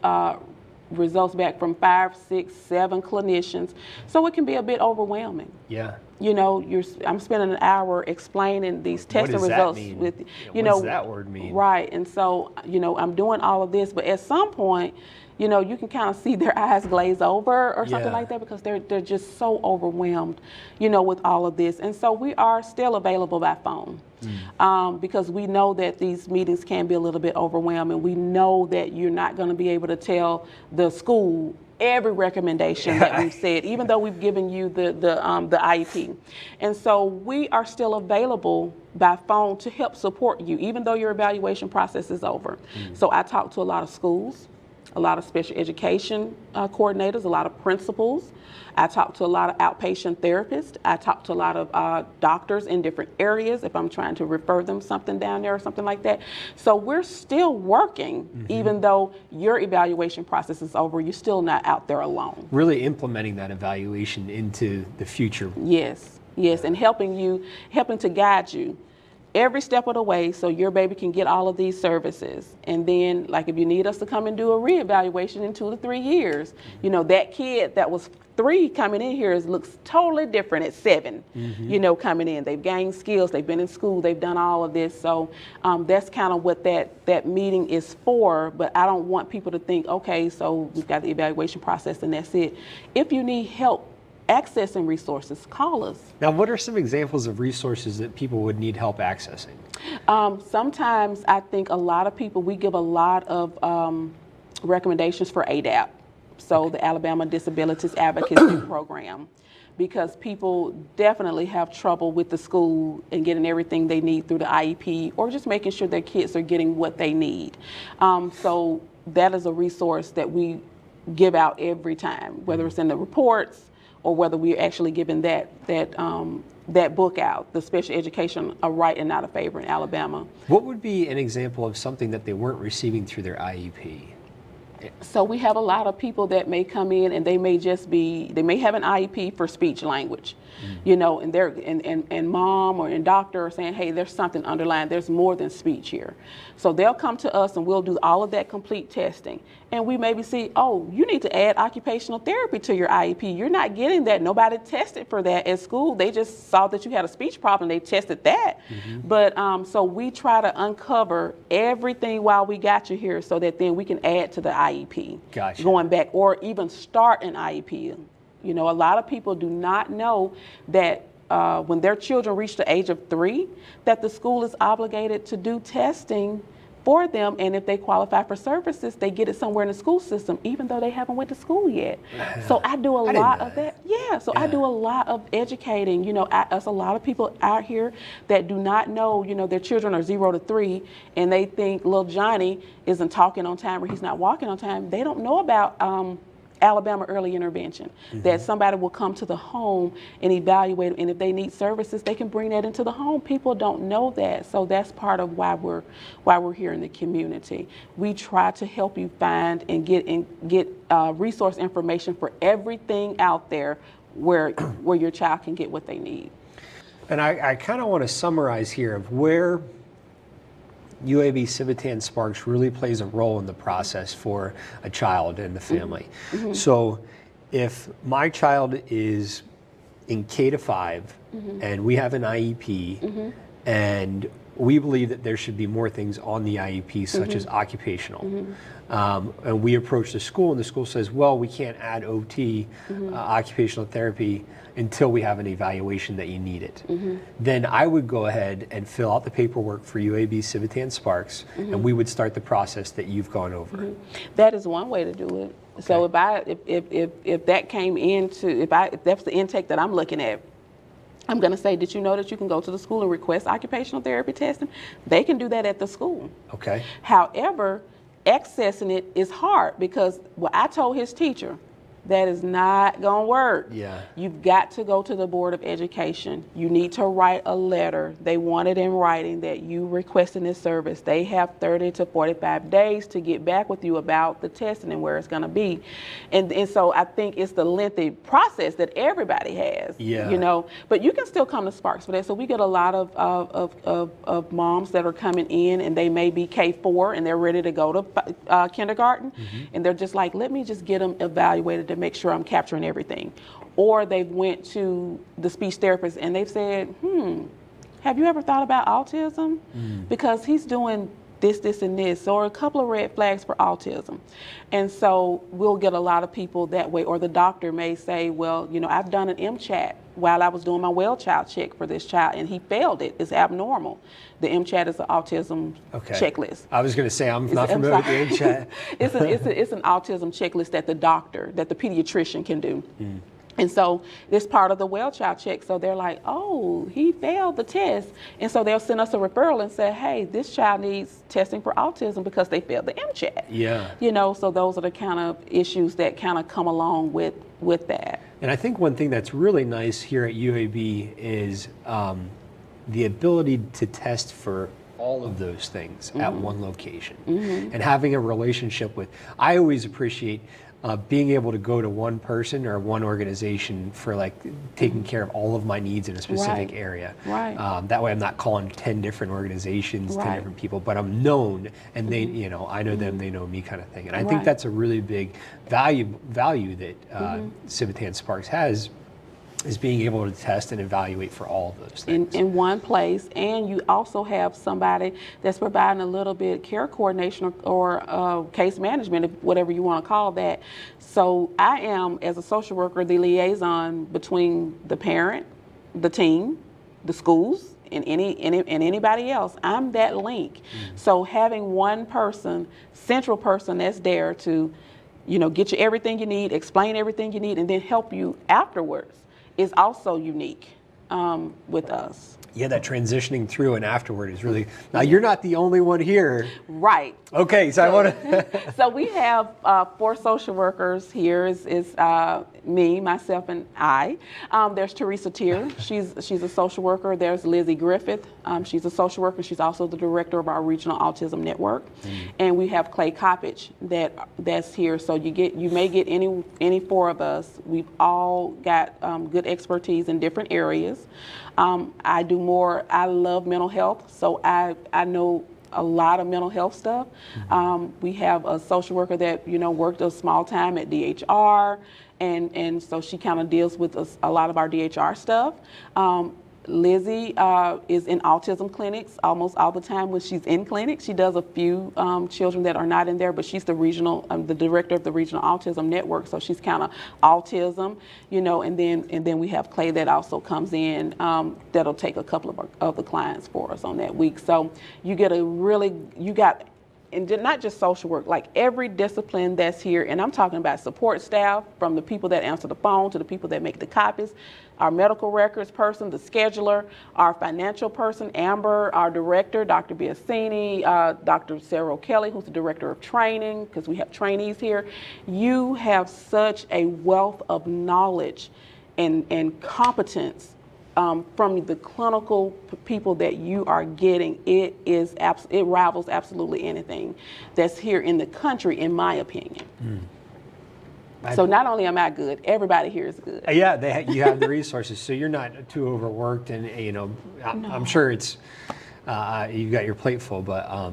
results back from 5, 6, 7 clinicians, so it can be a bit overwhelming. Yeah. You know, I'm spending an hour explaining these testing results with, you know, what does that word mean? Right, and so, you know, I'm doing all of this, but at some point, you know, you can kind of see their eyes glaze over or something like that because they're just so overwhelmed, you know, with all of this. And so we are still available by phone because we know that these meetings can be a little bit overwhelming. We know that you're not going to be able to tell the school every recommendation that we've said, even though we've given you the IEP. And so we are still available by phone to help support you, even though your evaluation process is over. So I talk to a lot of schools, a lot of special education coordinators, a lot of principals. I talk to a lot of outpatient therapists. I talk to a lot of doctors in different areas if I'm trying to refer them something down there or something like that. So we're still working, even though your evaluation process is over, you're still not out there alone. Really implementing that evaluation into the future. Yes, and helping to guide you every step of the way so your baby can get all of these services. And then, like, if you need us to come and do a reevaluation in 2 to 3 years, you know, that kid that was 3 coming in here looks totally different at 7, you know, coming in. They've gained skills, they've been in school, they've done all of this. So that's kind of what that meeting is for. But I don't want people to think, okay, so we've got the evaluation process and that's it. If you need help accessing resources, call us. Now, what are some examples of resources that people would need help accessing? Sometimes I think a lot of people, we give a lot of recommendations for ADAP, so the Alabama Disabilities Advocacy Program, because people definitely have trouble with the school and getting everything they need through the IEP or just making sure their kids are getting what they need. So that is a resource that we give out every time, whether it's in the reports or whether we're actually giving that book out, the Special Education, a Right and Not a Favor in Alabama. What would be an example of something that they weren't receiving through their IEP? So we have a lot of people that may come in and they may have an IEP for speech language, you know, and they're and mom or doctor are saying, hey, there's something underlying, there's more than speech here. So they'll come to us and we'll do all of that complete testing. And we maybe see, oh, you need to add occupational therapy to your IEP. You're not getting that. Nobody tested for that at school. They just saw that you had a speech problem. They tested that. But so we try to uncover everything while we got you here so that then we can add to the IEP. Gotcha. Going back or even start an IEP. You know, a lot of people do not know that when their children reach the age of 3, that the school is obligated to do testing for them, and if they qualify for services, they get it somewhere in the school system, even though they haven't went to school yet. So I do a lot of that. Yeah, so I do a lot of educating. You know, there's a lot of people out here that do not know, you know, their children are 0 to 3, and they think little Johnny isn't talking on time or he's not walking on time. They don't know about Alabama early intervention, that somebody will come to the home and evaluate them, and if they need services, they can bring that into the home. People don't know that, so that's part of why we're here in the community. We try to help you find and get resource information for everything out there where your child can get what they need. And I kind of want to summarize here of where UAB Civitan-Sparks really plays a role in the process for a child and the family. So if my child is in K to 5 and we have an IEP and we believe that there should be more things on the IEP such as occupational, and we approach the school and the school says, well, we can't add OT, occupational therapy, until we have an evaluation that you need it. Then I would go ahead and fill out the paperwork for UAB Civitan-Sparks, and we would start the process that you've gone over. That is one way to do it. Okay. So if that came into, if that's the intake that I'm looking at, I'm going to say, did you know that you can go to the school and request occupational therapy testing? They can do that at the school. Okay. However, accessing it is hard because what I told his teacher, that is not going to work. Yeah. You've got to go to the Board of Education. You need to write a letter. They want it in writing that you requesting this service. They have 30 to 45 days to get back with you about the testing and where it's going to be. And so I think it's the lengthy process that everybody has. Yeah. You know, but you can still come to Sparks for that. So we get a lot of moms that are coming in and they may be K4 and they're ready to go to kindergarten. And they're just like, let me just get them evaluated to make sure I'm capturing everything. Or they went to the speech therapist and they've said, have you ever thought about autism? Because he's doing this, and this, or a couple of red flags for autism. And so we'll get a lot of people that way. Or the doctor may say, well, you know, I've done an MCHAT while I was doing my well child check for this child, and he failed it. It's abnormal. The MCHAT is an autism checklist. I was going to say, I'm not familiar with the MCHAT. It's an autism checklist that the pediatrician can do. And so it's part of the well child check. So they're like, oh, he failed the test. And so they'll send us a referral and say, hey, this child needs testing for autism because they failed the MCHAT. Yeah. You know, so those are the kind of issues that kind of come along with that. And I think one thing that's really nice here at UAB is the ability to test for all of those things at one location. And having a relationship with, I always appreciate being able to go to one person or one organization for like taking care of all of my needs in a specific area. That way I'm not calling 10 different organizations, 10 different people, but I'm known and they, you know, I know them, they know me kind of thing. And I think that's a really big value that Civitan-Sparks has, is being able to test and evaluate for all of those things. In one place, and you also have somebody that's providing a little bit care coordination or case management, whatever you want to call that. So I am, as a social worker, the liaison between the parent, the team, the schools, and anybody else. I'm that link. So having one person, central person that's there to, you know, get you everything you need, explain everything you need, and then help you afterwards is also unique with us. Yeah, that transitioning through and afterward is really, now you're not the only one here. Right. Okay, so I want to. So we have 4 social workers here. Is me, myself, and I. There's Teresa Tier. She's a social worker. There's Lizzie Griffith. She's a social worker. She's also the director of our regional autism network. And we have Clay Coppage that's here. So you may get any 4 of us. We've all got good expertise in different areas. I love mental health, so I know a lot of mental health stuff. We have a social worker that, you know, worked a small time at DHR, and so she kind of deals with a lot of our DHR stuff. Lizzie is in autism clinics almost all the time when she's in clinics. She does a few children that are not in there, but she's the director of the regional autism network. So she's kind of autism, you know, and then we have Clay that also comes in that'll take a couple of the clients for us on that week. So you got and not just social work, like every discipline that's here, and I'm talking about support staff, from the people that answer the phone to the people that make the copies, our medical records person, the scheduler, our financial person, Amber, our director, Dr. Biasini, Dr. Sarah Kelly, who's the director of training, because we have trainees here. You have such a wealth of knowledge and competence from the clinical people that you are getting. It rivals absolutely anything that's here in the country, in my opinion. So not only am I good, everybody here is good. Yeah, you have the resources, so you're not too overworked, and I'm sure it's you've got your plate full, but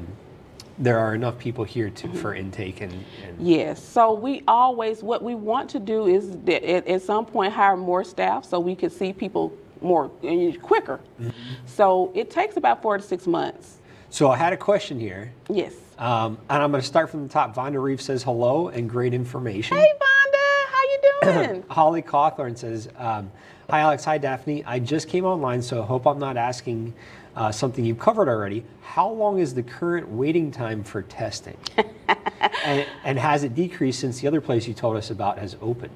there are enough people here for intake and Yes. So what we want to do is at some point hire more staff so we could see people more quicker. So it takes about 4 to 6 months. So I had a question here. Yes. And I'm going to start from the top. Vonda Reeve says hello and great information. Hey, Vonda, how you doing? Holly Cawthorn says, hi Alex, hi Daphne. I just came online, so I hope I'm not asking something you've covered already. How long is the current waiting time for testing? and has it decreased since the other place you told us about has opened?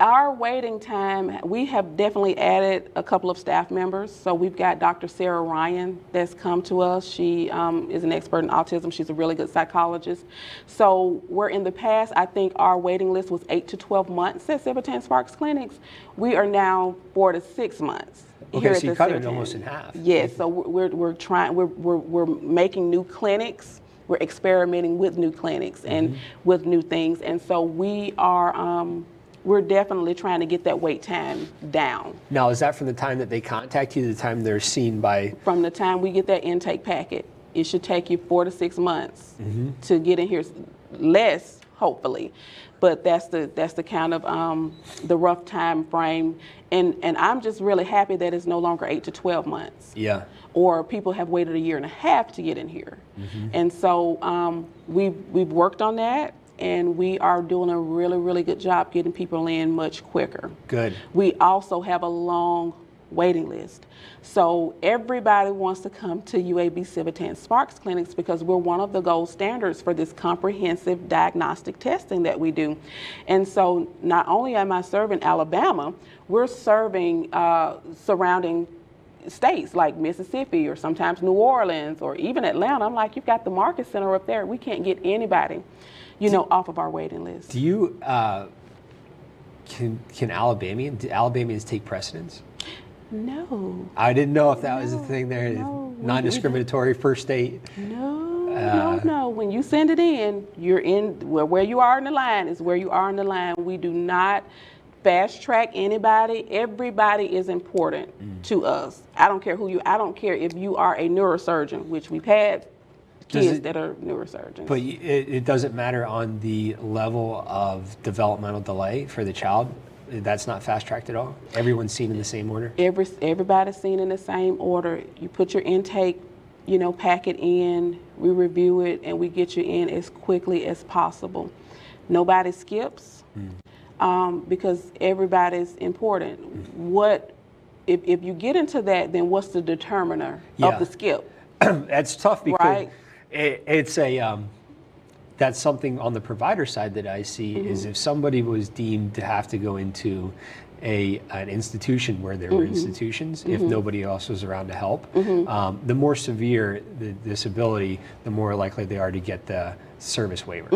Our waiting time, we have definitely added a couple of staff members. So we've got Dr. Sarah Ryan that's come to us. She is an expert in autism. She's a really good psychologist. So where in the past, I think our waiting list was 8 to 12 months at Civitan-Sparks clinics, we are now 4 to 6 months. Okay, so you cut it almost in half. Yes, so we're making new clinics. We're experimenting with new clinics and with new things. And so we're definitely trying to get that wait time down. Now, is that from the time that they contact you to the time they're seen by? From the time we get that intake packet. It should take you 4 to 6 months to get in here, less, hopefully. But that's the kind of the rough time frame. And I'm just really happy that it's no longer 8 to 12 months. Yeah. Or people have waited 1.5 years to get in here. And so we've worked on that, and we are doing a really, really good job getting people in much quicker. Good. We also have a long waiting list. So everybody wants to come to UAB Civitan-Sparks clinics because we're one of the gold standards for this comprehensive diagnostic testing that we do. And so not only am I serving Alabama, we're serving surrounding states like Mississippi or sometimes New Orleans or even Atlanta. I'm like, you've got the Market Center up there. We can't get anybody, off of our waiting list. Do you, can Alabamians take precedence? No. I didn't know if that was a thing there. No, Non-discriminatory first state. No. When you send it in, you're in where you are in the line is where you are in the line. We do not fast track anybody. Everybody is important to us. I don't care I don't care if you are a neurosurgeon, which we've had kids that are neurosurgeons. But it doesn't matter on the level of developmental delay for the child. That's not fast tracked at all. Everyone's seen in the same order. Everybody's seen in the same order. You put your intake, packet in. We review it, and we get you in as quickly as possible. Nobody skips. Because everybody's important. If you get into that, then what's the determiner of the skip? That's tough because right? It's that's something on the provider side that I see is if somebody was deemed to have to go into an institution where there were institutions, if nobody else was around to help, the more severe the disability, the more likely they are to get the service waiver.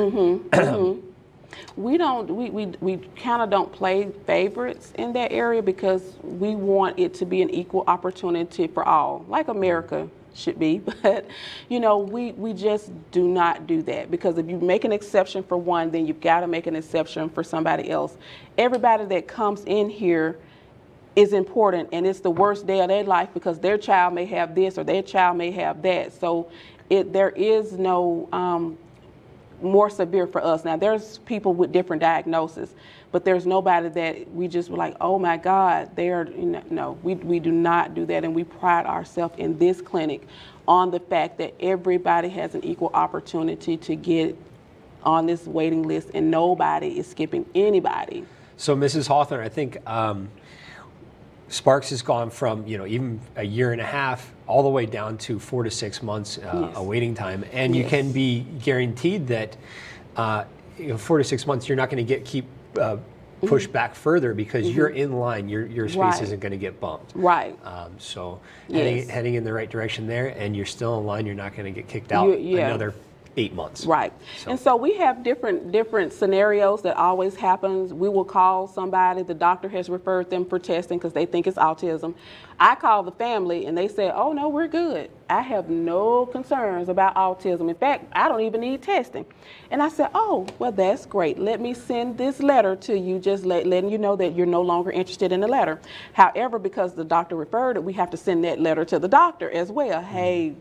We kind of don't play favorites in that area because we want it to be an equal opportunity for all, like America should be. But we just do not do that, because if you make an exception for one, then you've got to make an exception for somebody else. Everybody that comes in here is important, and it's the worst day of their life because their child may have this or their child may have that. So there is no more severe for us. Now, there's people with different diagnoses, but there's nobody that we just were like, oh my God, no, we do not do that. And we pride ourselves in this clinic on the fact that everybody has an equal opportunity to get on this waiting list, and nobody is skipping anybody. So Mrs. Hawthorne, I think Sparks has gone from, even a year and a half all the way down to 4 to 6 months a waiting time. And you can be guaranteed that 4 to 6 months, you're not going to keep pushed back further because you're in line. Your space isn't going to get bumped. Right. So heading in the right direction there, and you're still in line. You're not going to get kicked out another 8 months. Right. And so we have different scenarios that always happens. We will call somebody, the doctor has referred them for testing because they think it's autism. I call the family and they say, oh no, we're good. I have no concerns about autism. In fact, I don't even need testing. And I said, oh, well, that's great. Let me send this letter to you, just letting you know that you're no longer interested in the letter. However, because the doctor referred it, we have to send that letter to the doctor as well. Hey,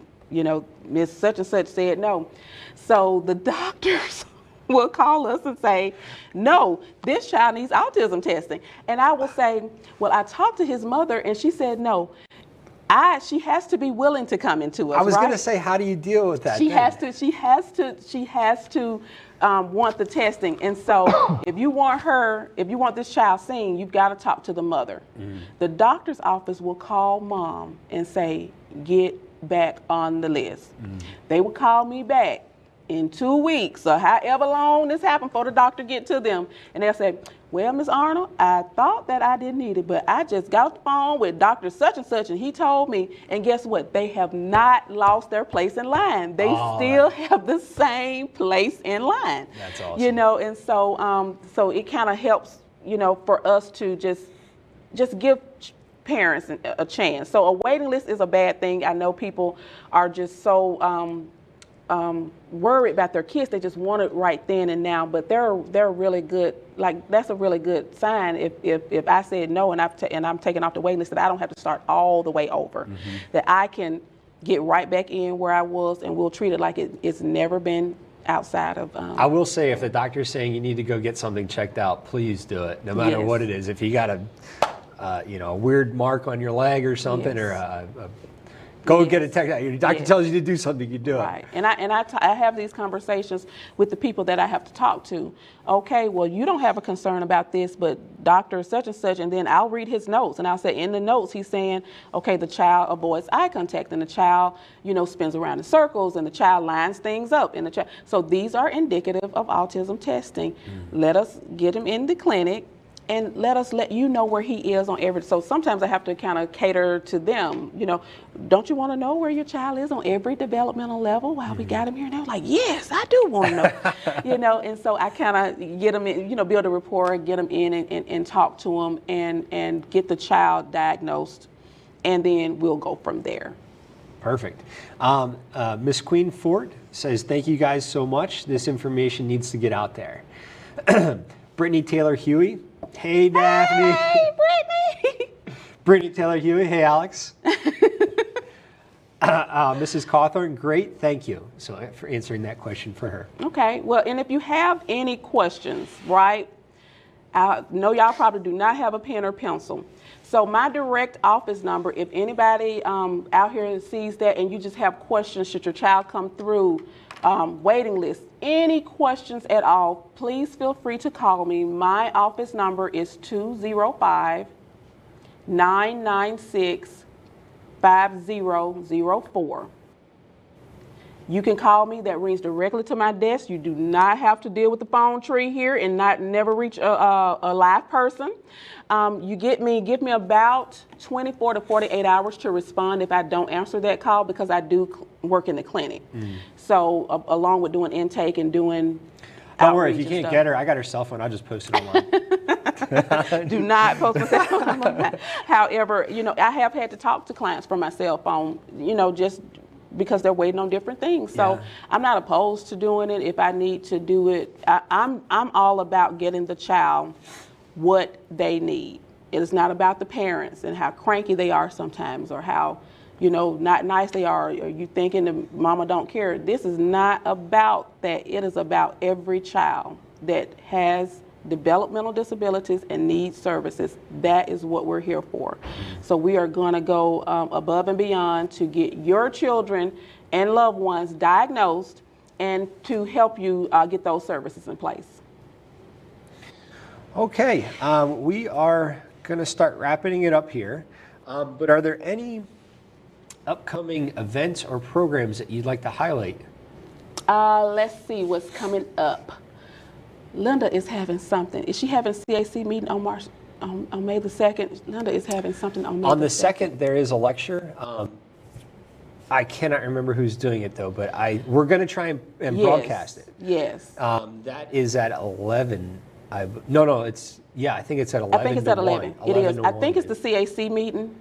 Miss such and such said no. So the doctors will call us and say, no, this child needs autism testing. And I will say, well, I talked to his mother and she said no. She has to be willing to come into us. I was going to say, how do you deal with that? She has to want the testing. And so if you want this child seen, you've got to talk to the mother. The doctor's office will call mom and say, get back on the list. They will call me back in 2 weeks or however long this happened for the doctor get to them, and they'll say, well, Ms. Arnold, I thought that I didn't need it, but I just got off the phone with Dr. such and such and he told me, and guess what? They have not lost their place in line. They still have the same place in line. That's awesome. And so it kind of helps, for us to just give parents a chance. So a waiting list is a bad thing. I know people are just so worried about their kids. They just want it right then and now, but they're really good. Like, that's a really good sign if I said no and I'm taking off the waiting list, that I don't have to start all the way over, that I can get right back in where I was, and we'll treat it like it's never been outside of. I will say, if the doctor's saying you need to go get something checked out, please do it, no matter what it is. If you got a weird mark on your leg or something, or go get it checked out. Your doctor tells you to do something, you do it. Right. And I have these conversations with the people that I have to talk to. Okay, well, you don't have a concern about this, but doctor such and such, and then I'll read his notes, and I'll say in the notes he's saying, okay, the child avoids eye contact, and the child, spins around in circles, and the child lines things up, and so these are indicative of autism testing. Let us get him in the clinic, and let you know where he is on every. So sometimes I have to kind of cater to them. Don't you want to know where your child is on every developmental level while we got him here? And they're like, yes, I do want to know. And so I kind of get them in, build a rapport, get them in and talk to them and get the child diagnosed, and then we'll go from there. Perfect. Miss Queen Ford says, thank you guys so much. This information needs to get out there. Brittany Taylor Huey. Hey, Daphne. Hey, Brittany. Brittany Taylor Huey. Hey, Alex. Mrs. Cawthorn, great. Thank you for answering that question for her. Okay. Well, and if you have any questions, right, I know y'all probably do not have a pen or pencil. So my direct office number, if anybody out here sees that and you just have questions, should your child come through waiting list, any questions at all, please feel free to call me. My office number is 205-996-5004. You can call me. That rings directly to my desk. You do not have to deal with the phone tree here and never reach a live person. Give me about 24 to 48 hours to respond if I don't answer that call, because I do work in the clinic. So along with doing intake and doing Don't worry, if you can't get her, I got her cell phone. I'll just post it online. Do not post my cell phone online. However, I have had to talk to clients from my cell phone, just because they're waiting on different things. So I'm not opposed to doing it if I need to do it. I'm all about getting the child what they need. It is not about the parents and how cranky they are sometimes, or how not nice they are, or you thinking the mama don't care. This is not about that. It is about every child that has developmental disabilities and needs services. That is what we're here for. So we are going to go above and beyond to get your children and loved ones diagnosed and to help you get those services in place. Okay, we are going to start wrapping it up here. But are there any upcoming events or programs that you'd like to highlight? Let's see what's coming up. Linda is having something. Is she having CAC meeting on May the 2nd? Linda is having something on May On the 2nd, there is a lecture. I cannot remember who's doing it though, but we're going to try and broadcast it. Yes. That is at 11. I think it's at 11. I think it's at 11. It is. I think it's the CAC meeting,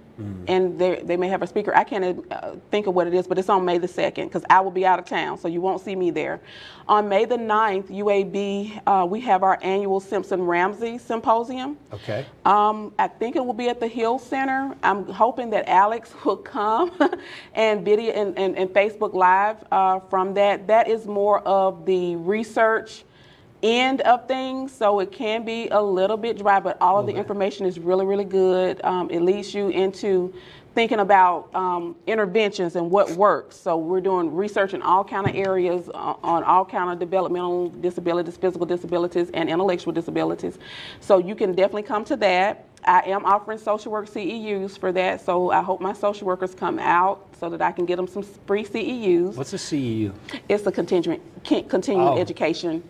and they may have a speaker. I can't think of what it is, but it's on May the 2nd because I will be out of town, so you won't see me there. On May the 9th, UAB, we have our annual Simpson-Ramsey Symposium. Okay. I think it will be at the Hill Center. I'm hoping that Alex will come and video and Facebook Live from that. That is more of the research end of things, so it can be a little bit dry, but all of the information is really, really good. It leads you into thinking about interventions and what works. So we're doing research in all kind of areas on all kind of developmental disabilities, physical disabilities, and intellectual disabilities. So you can definitely come to that. I am offering social work CEUs for that, so I hope my social workers come out so that I can get them some free CEUs. What's a CEU? It's a continuing education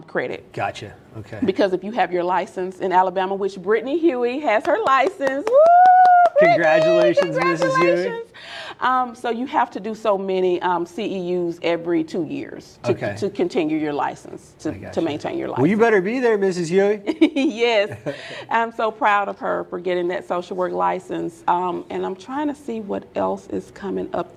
credit. Gotcha. Okay. Because if you have your license in Alabama, which Brittany Huey has her license. Woo! Congratulations, Mrs. Huey. So you have to do so many CEUs every 2 years to continue your license, to maintain your license. Well, you better be there, Mrs. Huey. Yes. I'm so proud of her for getting that social work license. And I'm trying to see what else is coming up.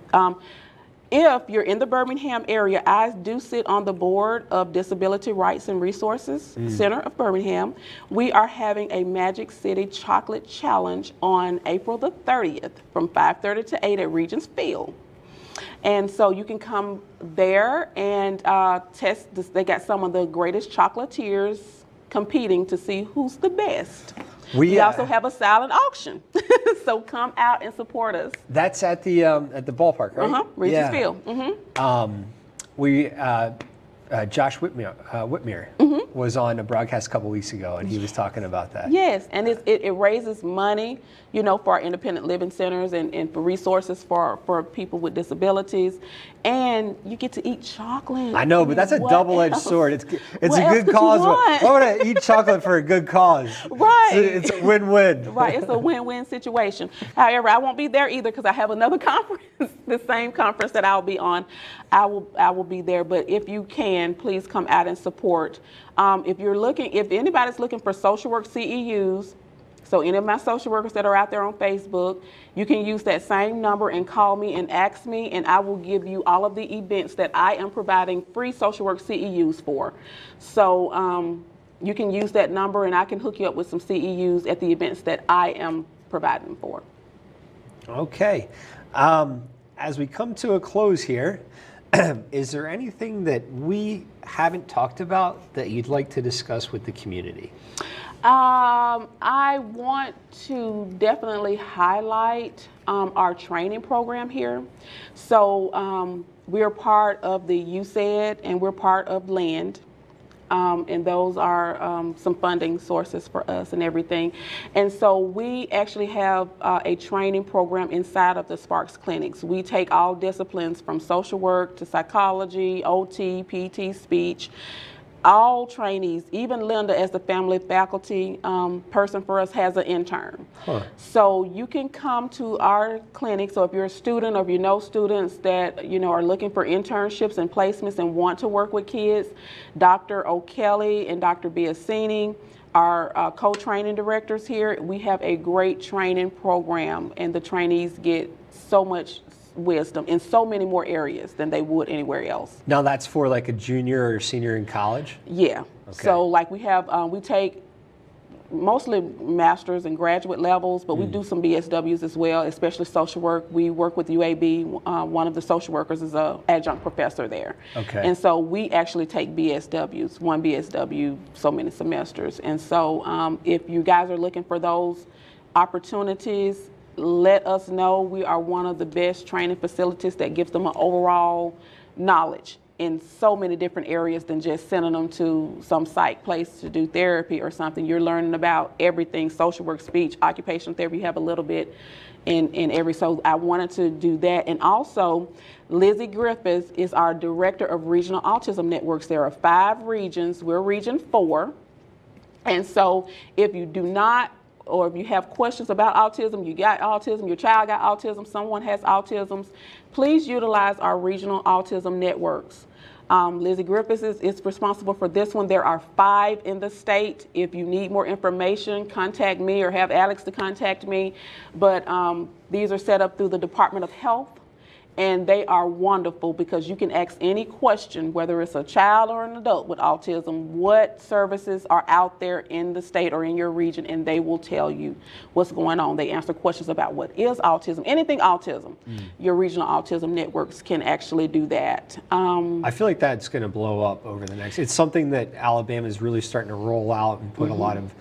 If you're in the Birmingham area, I do sit on the board of Disability Rights and Resources Center of Birmingham. We are having a Magic City Chocolate Challenge on April the 30th from 5:30 to 8 at Regents Field. And so you can come there and test this. They got some of the greatest chocolatiers competing to see who's the best. We also have a silent auction, so come out and support us. That's at the ballpark, right? Regents Field. Josh Whitmere was on a broadcast a couple weeks ago, and he was talking about that. Yes, and it raises money, for our independent living centers and for resources for people with disabilities, and you get to eat chocolate. I know, but that's a double-edged sword. It's a good cause. I want to eat chocolate for a good cause. Right. It's a win-win. Right, it's a win-win situation. However, I won't be there either because I have another conference, the same conference that I'll be on. I will be there, but if you can, please come out and support. If anybody's looking for social work CEUs, so any of my social workers that are out there on Facebook, you can use that same number and call me and ask me, and I will give you all of the events that I am providing free social work CEUs for. So you can use that number and I can hook you up with some CEUs at the events that I am providing for. Okay. As we come to a close here, is there anything that we haven't talked about that you'd like to discuss with the community? I want to definitely highlight our training program here. So we're part of the USAID and we're part of LAND. And those are some funding sources for us and everything. And so we actually have a training program inside of the Sparks clinics. We take all disciplines from social work to psychology, OT, PT, speech, all trainees, even Linda as the family faculty person for us has an intern. So you can come to our clinic. So if you're a student or if you know students that are looking for internships and placements and want to work with kids, Dr. O'Kelly and Dr. Biasini are co-training directors here. We have a great training program and the trainees get so much wisdom in so many more areas than they would anywhere else. Now that's for like a junior or senior in college? Yeah. Okay. So like we have, we take mostly master's and graduate levels, but we do some BSWs as well, especially social work. We work with UAB. One of the social workers is an adjunct professor there. Okay. And so we actually take BSWs, one BSW, so many semesters. And so if you guys are looking for those opportunities, let us know. We are one of the best training facilities that gives them an overall knowledge in so many different areas than just sending them to some psych place to do therapy or something. You're learning about everything, social work, speech, occupational therapy. You have a little bit in every, so I wanted to do that. And also, Lizzie Griffiths is our Director of Regional Autism Networks. There are 5 regions. We're Region 4. And so if you do not, or if you have questions about autism, you got autism, your child got autism, someone has autism, please utilize our regional autism networks. Lizzie Griffiths is responsible for this one. There are 5 in the state. If you need more information, contact me or have Alex to contact me. But these are set up through the Department of Health. And they are wonderful because you can ask any question, whether it's a child or an adult with autism, what services are out there in the state or in your region, and they will tell you what's going on. They answer questions about what is autism, anything autism. Your regional autism networks can actually do that. I feel like that's going to blow up over the next. It's something that Alabama is really starting to roll out and put a lot of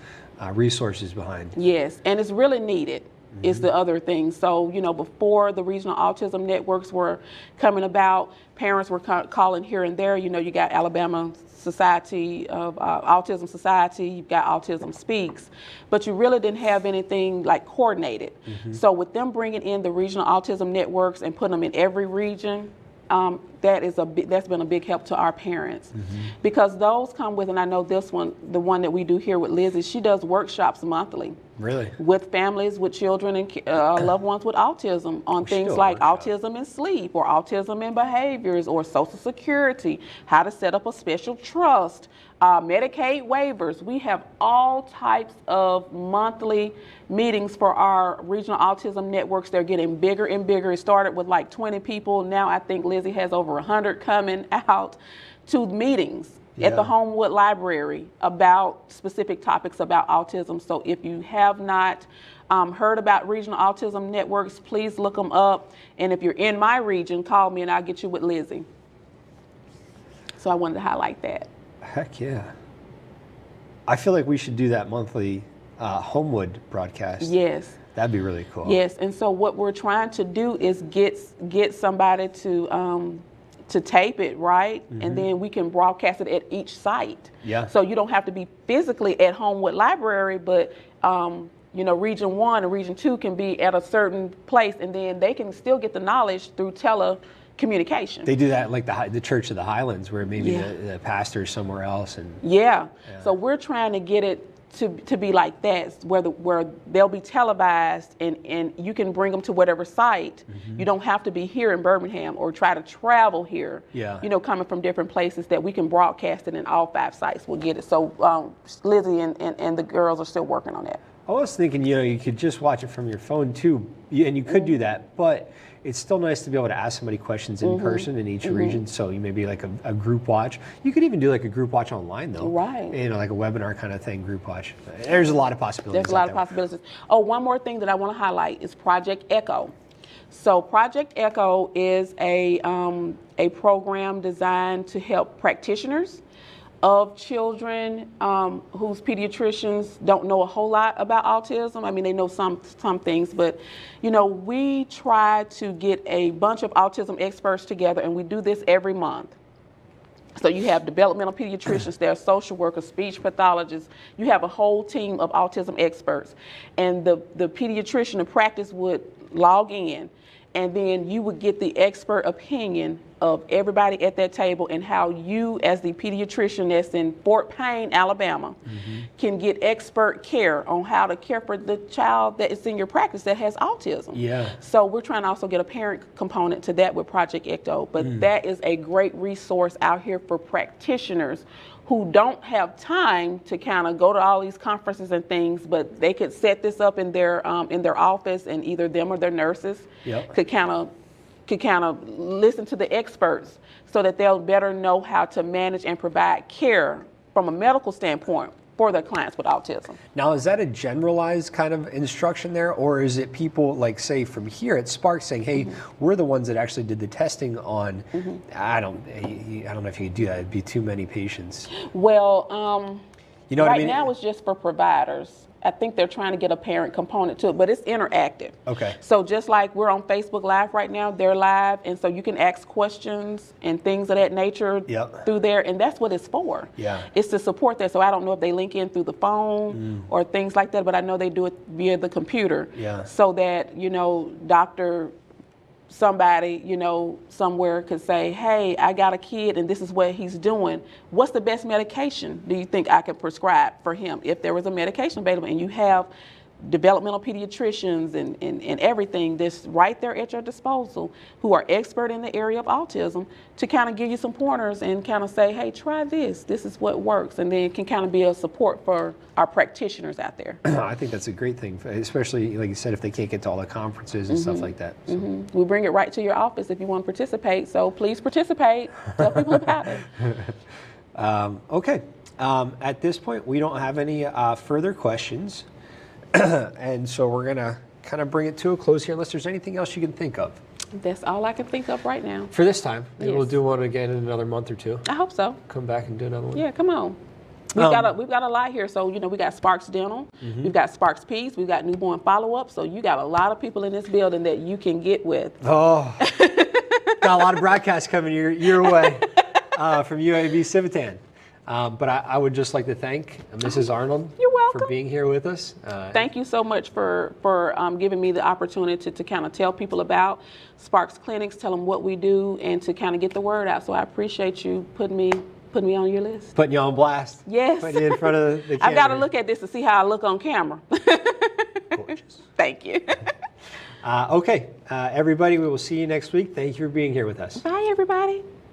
resources behind. Yes, and it's really needed. Is the other thing. So, you know, before the regional autism networks were coming about, parents were calling here and there. You know, you got Alabama Society of Autism Society, you've got Autism Speaks, but you really didn't have anything like coordinated. So with them bringing in the regional autism networks and putting them in every region, that's been a big help to our parents, because those come with, and I know this one, the one that we do here with Lizzie, she does workshops monthly. Really? With families, with children and loved ones with autism on things like autism and sleep, or autism and behaviors, or Social Security, how to set up a special trust, Medicaid waivers. We have all types of monthly meetings for our regional autism networks. They're getting bigger and bigger. It started with like 20 people. Now I think Lizzie has over 100 coming out to meetings at the Homewood Library about specific topics about autism. So if you have not heard about regional autism networks, please look them up. And if you're in my region, call me and I'll get you with Lizzie. So I wanted to highlight that. Heck yeah. I feel like we should do that monthly Homewood broadcast. Yes. That'd be really cool. Yes, and so what we're trying to do is get somebody to tape it, right? And then we can broadcast it at each site. Yeah. So you don't have to be physically at Homewood Library, but you know, Region 1 and Region 2 can be at a certain place, and then they can still get the knowledge through telecommunication. They do that like the Church of the Highlands, where maybe the pastor is somewhere else. And So we're trying to get it to be like that, where they'll be televised, and you can bring them to whatever site. You don't have to be here in Birmingham or try to travel here. You know, coming from different places, that we can broadcast it, and all 5 sites will get it. So Lizzie and the girls are still working on that. I was thinking, you know, you could just watch it from your phone too, and you could do that, but it's still nice to be able to ask somebody questions in person in each region. So you maybe like a group watch. You could even do like a group watch online though. Right. You know, like a webinar kind of thing, group watch. There's a lot of possibilities. There's a lot of possibilities. Oh, one more thing that I want to highlight is Project Echo. So Project Echo is a program designed to help practitioners of children whose pediatricians don't know a whole lot about autism. I mean, they know some things, but you know, we try to get a bunch of autism experts together, and we do this every month. So you have developmental pediatricians, there are social workers, speech pathologists, you have a whole team of autism experts, and the pediatrician in practice would log in, and then you would get the expert opinion of everybody at that table, and how you, as the pediatrician that's in Fort Payne, Alabama, can get expert care on how to care for the child that is in your practice that has autism. So we're trying to also get a parent component to that with Project Echo, but that is a great resource out here for practitioners who don't have time to kind of go to all these conferences and things, but they could set this up in their office, and either them or their nurses could kind of listen to the experts, so that they'll better know how to manage and provide care from a medical standpoint for their clients with autism. Now, is that a generalized kind of instruction there, or is it people like, say, from here at Sparks saying, hey, we're the ones that actually did the testing on, I don't know if you could do that, it'd be too many patients. Well, you know what I mean? Right now it's just for providers. I think they're trying to get a parent component to it, but it's interactive. Okay. So just like we're on Facebook Live right now, they're live, and so you can ask questions and things of that nature Yep. through there, and that's what it's for. Yeah. It's to support that. So I don't know if they link in through the phone or things like that, but I know they do it via the computer. Yeah. So that, Dr. somebody, somewhere could say, hey, I got a kid and this is what he's doing. What's the best medication do you think I could prescribe for him if there was a medication available? And you have developmental pediatricians and everything that's right there at your disposal who are expert in the area of autism to kind of give you some pointers and kind of say, hey, try this. This is what works. And then it can kind of be a support for our practitioners out there. I think that's a great thing, especially, like you said, if they can't get to all the conferences and stuff like that. So. We bring it right to your office if you want to participate. So please participate. Tell people about it. Okay. At this point, we don't have any further questions. And so we're going to kind of bring it to a close here, unless there's anything else you can think of. That's all I can think of right now. For this time. Maybe we'll Yes. do one again in another month or two. I hope so. Come back and do another one. Yeah, come on. We've got a lot here. So, we got Sparks Dental, we've got Sparks Peace, we've got newborn follow-up. So you got a lot of people in this building that you can get with. Oh, got a lot of broadcasts coming your way from UAB Civitan. But I would just like to thank Mrs. Arnold You're welcome. for being here with us. Thank you so much for giving me the opportunity to kind of tell people about Sparks Clinics, tell them what we do, and to kind of get the word out. So I appreciate you putting me on your list. Putting you on blast. Yes. Putting you in front of the camera. I've got to look at this to see how I look on camera. Gorgeous. Thank you. Okay, everybody, we will see you next week. Thank you for being here with us. Bye, everybody.